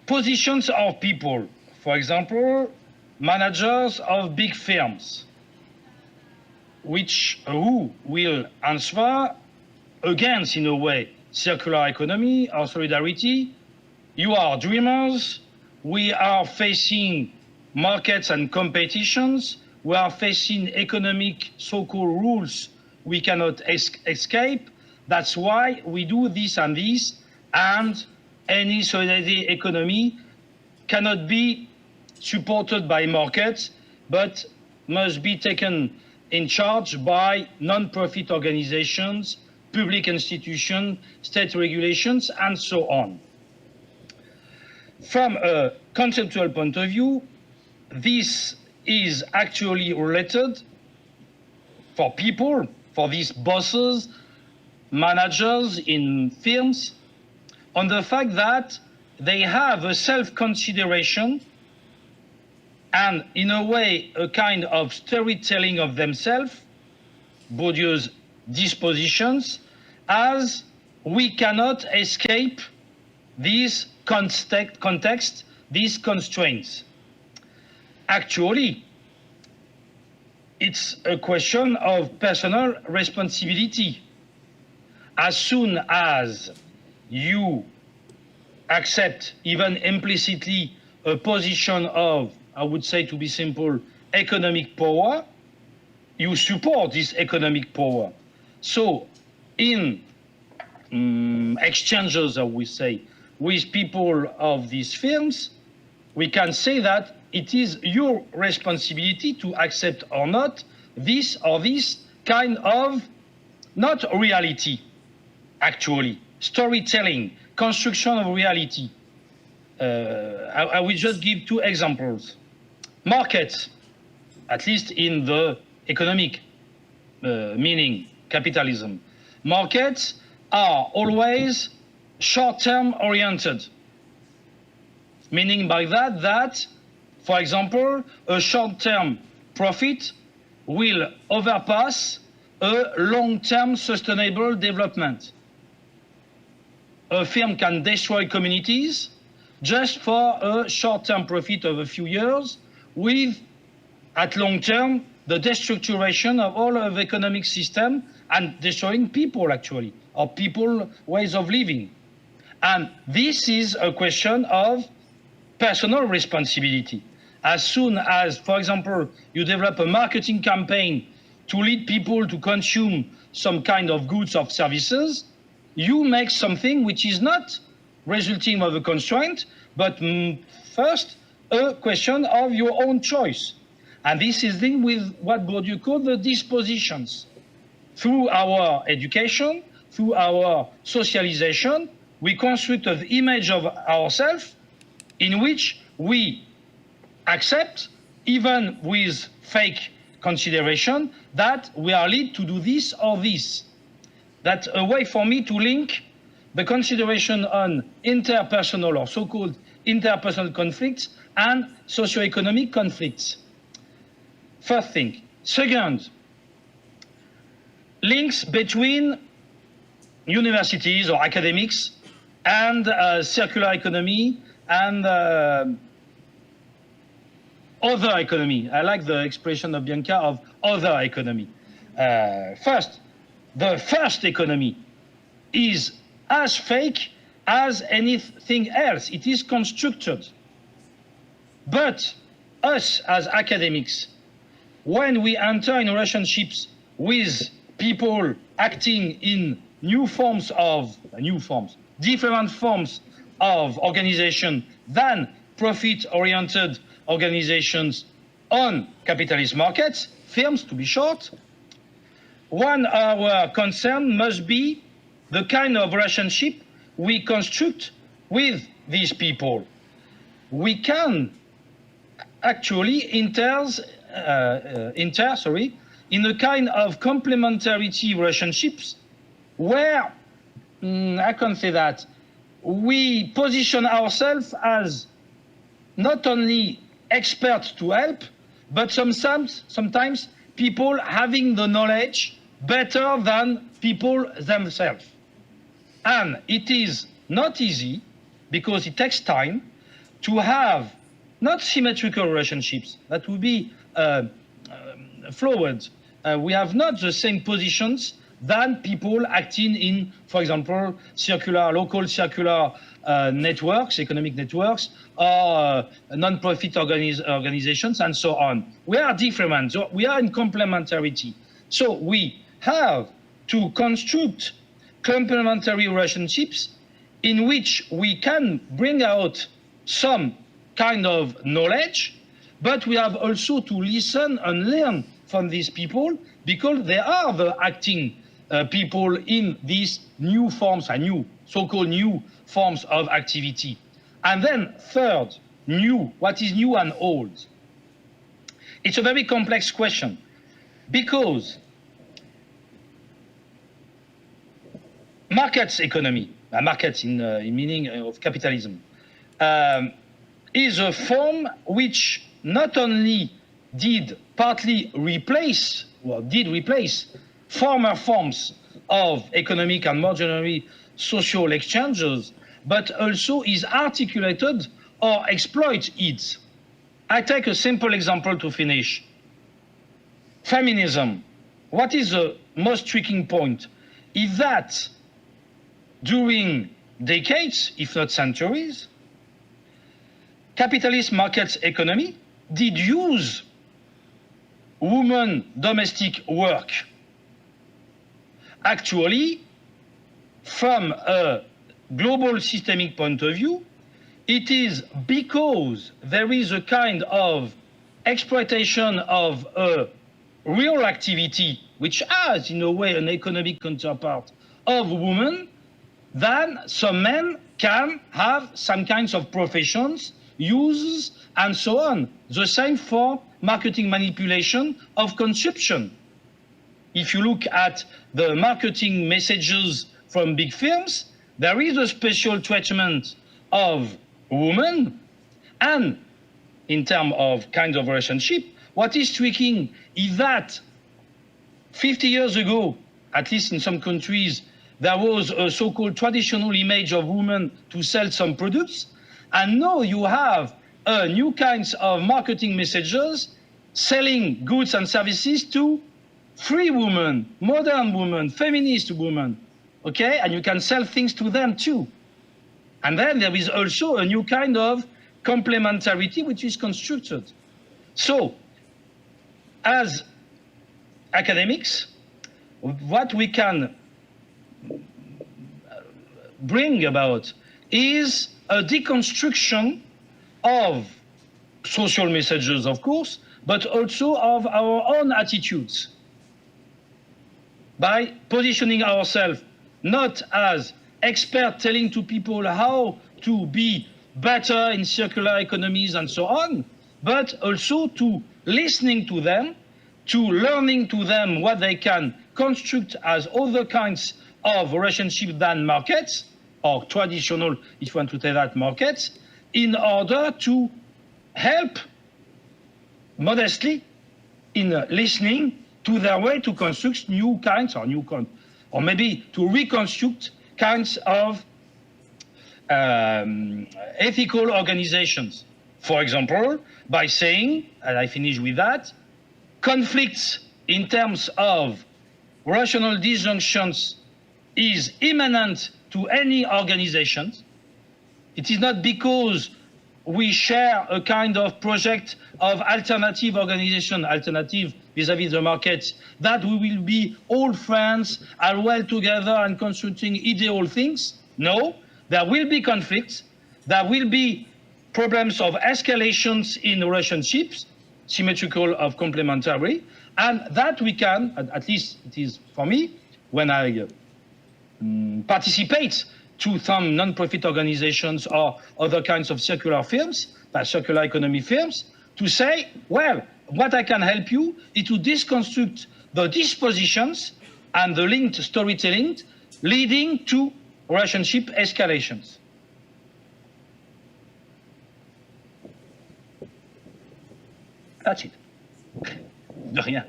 positions of people, for example, managers of big firms, who will answer against, in a way, circular economy or solidarity. You are dreamers. We are facing markets and competitions. We are facing economic so-called rules we cannot escape. That's why we do this, and any solidarity economy cannot be supported by markets, but must be taken in charge by non-profit organizations, public institutions, state regulations, and so on. From a conceptual point of view, this is actually related for people, for these bosses, managers in firms, on the fact that they have a self-consideration and, in a way, a kind of storytelling of themselves, Bourdieu's dispositions, as we cannot escape these context, these constraints. Actually, it's a question of personal responsibility. As soon as you accept, even implicitly, a position of, I would say, to be simple, economic power, you support this economic power. So, in exchanges, I would say, with people of these firms, we can say that it is your responsibility to accept or not this kind of, not reality, actually, storytelling, construction of reality. I will just give two examples. Markets, at least in the economic meaning, capitalism. Markets are always short-term oriented, meaning by that, for example, a short-term profit will overpass a long-term sustainable development. A firm can destroy communities just for a short-term profit of a few years with, at long term, the destructuration of all of economic system and destroying people, actually, or people ways of living. And this is a question of personal responsibility. As soon as, for example, you develop a marketing campaign to lead people to consume some kind of goods or services, you make something which is not resulting of a constraint, but first a question of your own choice. And this is linked with what Bourdieu called the dispositions. Through our education, through our socialization, we construct an image of ourselves in which we accept, even with fake consideration, that we are led to do this or this. That's a way for me to link the consideration on interpersonal or so-called interpersonal conflicts and socio-economic conflicts. First thing. Second, links between universities or academics and circular economy and other economy. I like the expression of Bianca of other economy. First, the first economy is as fake as anything else. It is constructed. But us as academics, when we enter in relationships with people acting in different forms of organization than profit-oriented organizations on capitalist markets, firms to be short, one of our concern must be the kind of relationship we construct with these people. We can actually enter in a kind of complementarity relationships where, I can say that, we position ourselves as not only experts to help, but sometimes people having the knowledge better than people themselves. And it is not easy, because it takes time, to have not symmetrical relationships, that would be flawed. We have not the same positions than people acting in, for example, local circular networks, economic networks, or non-profit organizations, and so on. We are different. So we are in complementarity. So we have to construct complementary relationships in which we can bring out some kind of knowledge, but we have also to listen and learn from these people, because they are the acting people in these new forms and so-called new forms of activity. And then third, new. What is new and old? It's a very complex question, because markets economy, markets in meaning of capitalism, is a form which not only did replace former forms of economic and more generally social exchanges, but also is articulated or exploits it. I take a simple example to finish. Feminism. What is the most striking point is that during decades, if not centuries, capitalist markets economy did use women domestic work. Actually, from a global systemic point of view, it is because there is a kind of exploitation of a real activity which has, in a way, an economic counterpart of women, then some men can have some kinds of professions, uses, and so on. The same for marketing manipulation of consumption. If you look at the marketing messages from big firms, there is a special treatment of women, and in terms of kinds of relationship, what is striking is that 50 years ago, at least in some countries, there was a so-called traditional image of women to sell some products, and now you have new kinds of marketing messages selling goods and services to free women, modern women, feminist women, okay? And you can sell things to them too. And then there is also a new kind of complementarity which is constructed. So, as academics, what we can bring about is a deconstruction of social messages, of course, but also of our own attitudes, by positioning ourselves not as experts telling to people how to be better in circular economies and so on, but also to listening to them, to learning to them what they can construct as other kinds of relationship than markets, or traditional, if you want to say that, markets, in order to help modestly in listening to their way to construct new kinds, or maybe to reconstruct kinds of ethical organizations. For example, by saying, and I finish with that, conflicts in terms of rational disjunctions is immanent to any organization. It is not because we share a kind of project of alternative organization, alternative vis-à-vis the market, that we will be all friends and well together and constructing ideal things. No, there will be conflicts. There will be problems of escalations in relationships, symmetrical of complementary, and that we can, at least it is for me, when I participate to some non-profit organizations or other kinds of circular firms, circular economy firms, to say, well, what I can help you is to deconstruct the dispositions and the linked storytelling leading to relationship escalations. That's it. De rien.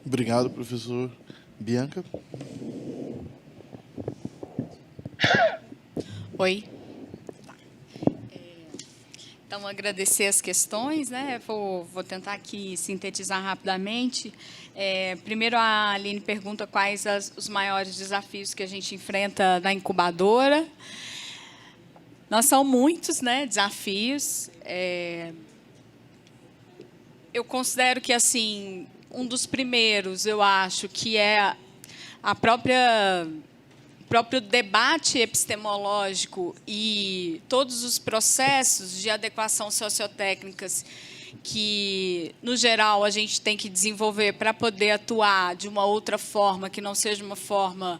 Obrigado, professor. Bianca? Oi. Então, agradecer as questões, né? Vou tentar aqui sintetizar rapidamente. Primeiro, a Aline pergunta quais os maiores desafios que a gente enfrenta na incubadora. Nós são muitos, né, desafios. Eu considero que, assim, um dos primeiros, eu acho, que é o próprio debate epistemológico e todos os processos de adequação sociotécnicas que, no geral, a gente tem que desenvolver para poder atuar de uma outra forma, que não seja uma forma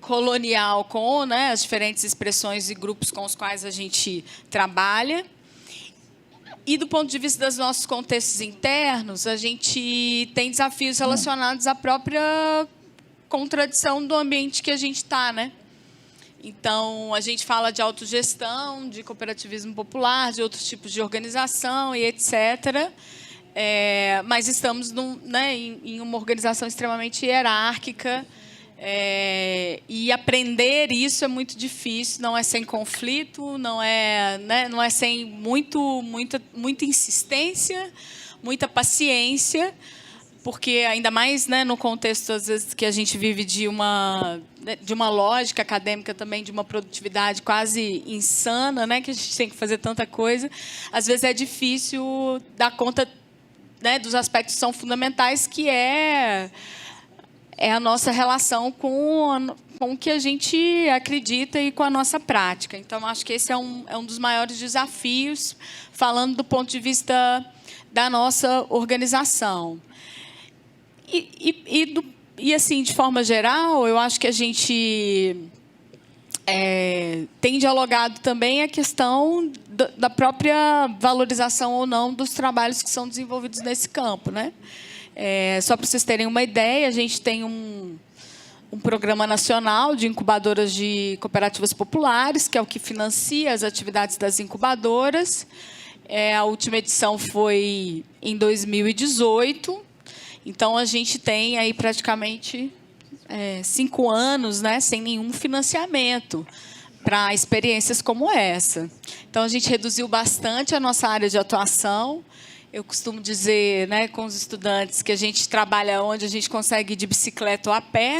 colonial com, né, as diferentes expressões e grupos com os quais a gente trabalha. E, do ponto de vista dos nossos contextos internos, a gente tem desafios relacionados à própria contradição do ambiente que a gente está, né? Então, a gente fala de autogestão, de cooperativismo popular, de outros tipos de organização e etc. Mas estamos em uma organização extremamente hierárquica, e aprender isso é muito difícil, não é sem conflito, não é sem muita insistência, muita paciência, porque ainda mais, né, no contexto às vezes que a gente vive de uma lógica acadêmica também, de uma produtividade quase insana, né, que a gente tem que fazer tanta coisa, às vezes é difícil dar conta, né, dos aspectos que são fundamentais, que é a nossa relação com o que a gente acredita e com a nossa prática. Então, acho que esse é um dos maiores desafios, falando do ponto de vista da nossa organização. E assim, de forma geral, eu acho que a gente tem dialogado também a questão da própria valorização ou não dos trabalhos que são desenvolvidos nesse campo, né? Só para vocês terem uma ideia, a gente tem um programa nacional de incubadoras de cooperativas populares, que é o que financia as atividades das incubadoras. A última edição foi em 2018. Então, a gente tem aí praticamente 5 anos, né, sem nenhum financiamento para experiências como essa. Então, a gente reduziu bastante a nossa área de atuação. Eu costumo dizer, né, com os estudantes que a gente trabalha onde a gente consegue ir de bicicleta ou a pé.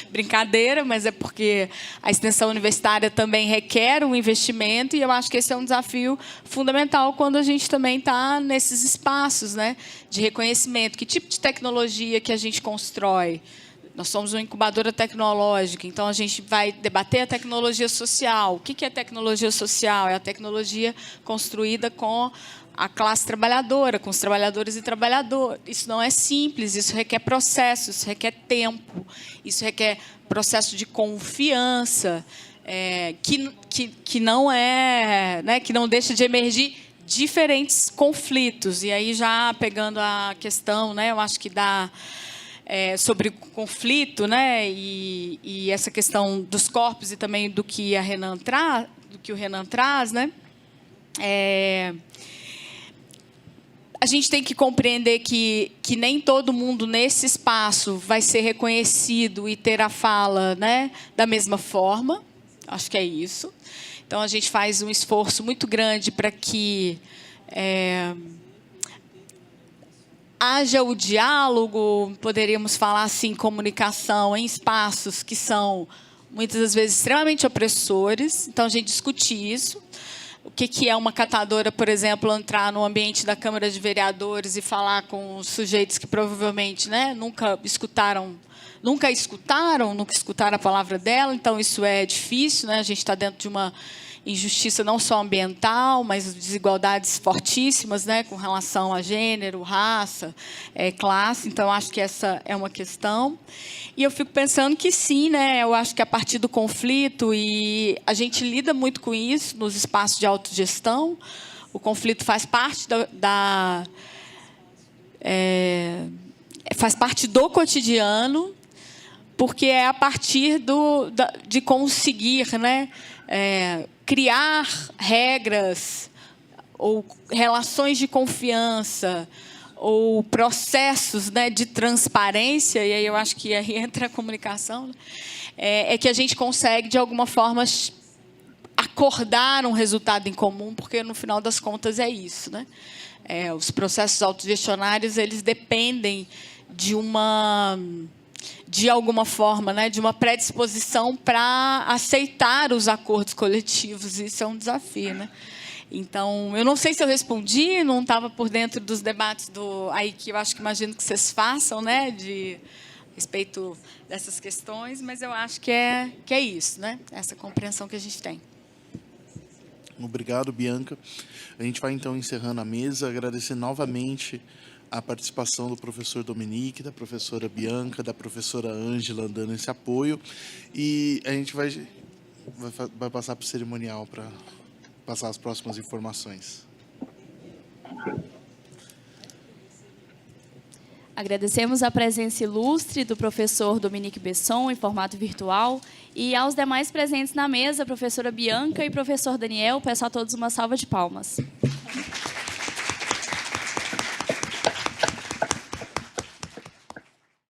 Brincadeira, mas é porque a extensão universitária também requer um investimento e eu acho que esse é um desafio fundamental quando a gente também está nesses espaços, né, de reconhecimento. Que tipo de tecnologia que a gente constrói? Nós somos uma incubadora tecnológica, então a gente vai debater a tecnologia social. O que é tecnologia social? É a tecnologia construída com a classe trabalhadora, com os trabalhadores e trabalhadoras. Isso não é simples, isso requer processo, isso requer tempo, isso requer processo de confiança, que não é, né, que não deixa de emergir diferentes conflitos. E aí, já pegando a questão, né, eu acho que dá sobre conflito, né, e essa questão dos corpos e também do que o Renan traz, né, a gente tem que compreender que nem todo mundo nesse espaço vai ser reconhecido e ter a fala, né, da mesma forma. Acho que é isso. Então, a gente faz um esforço muito grande para que haja o diálogo, poderíamos falar assim, comunicação em espaços que são, muitas das vezes, extremamente opressores. Então, a gente discute isso. O que é uma catadora, por exemplo, entrar no ambiente da Câmara de Vereadores e falar com sujeitos que provavelmente, né, nunca escutaram a palavra dela. Então, isso é difícil, né? A gente está dentro de uma injustiça não só ambiental, mas desigualdades fortíssimas, né, com relação a gênero, raça, classe. Então, acho que essa é uma questão. E eu fico pensando que sim, né, eu acho que a partir do conflito, e a gente lida muito com isso nos espaços de autogestão, o conflito faz parte faz parte do cotidiano, porque é a partir de conseguir, né, criar regras ou relações de confiança ou processos, né, de transparência, e aí eu acho que aí entra a comunicação, né, que a gente consegue, de alguma forma, acordar um resultado em comum, porque, no final das contas, é isso, né? Os processos autogestionários, eles dependem de alguma forma, né, de uma predisposição para aceitar os acordos coletivos. Isso é um desafio, né? Então, eu não sei se eu respondi, não estava por dentro dos debates aí que eu acho que imagino que vocês façam, né, de respeito dessas questões, mas eu acho que é isso, né? Essa compreensão que a gente tem. Obrigado, Bianca. A gente vai, então, encerrando a mesa, agradecer novamente a participação do professor Dominique, da professora Bianca, da professora Ângela, dando esse apoio. E a gente vai passar para o cerimonial para passar as próximas informações. Agradecemos a presença ilustre do professor Dominique Besson, em formato virtual, e aos demais presentes na mesa, professora Bianca e professor Daniel. Peço a todos uma salva de palmas.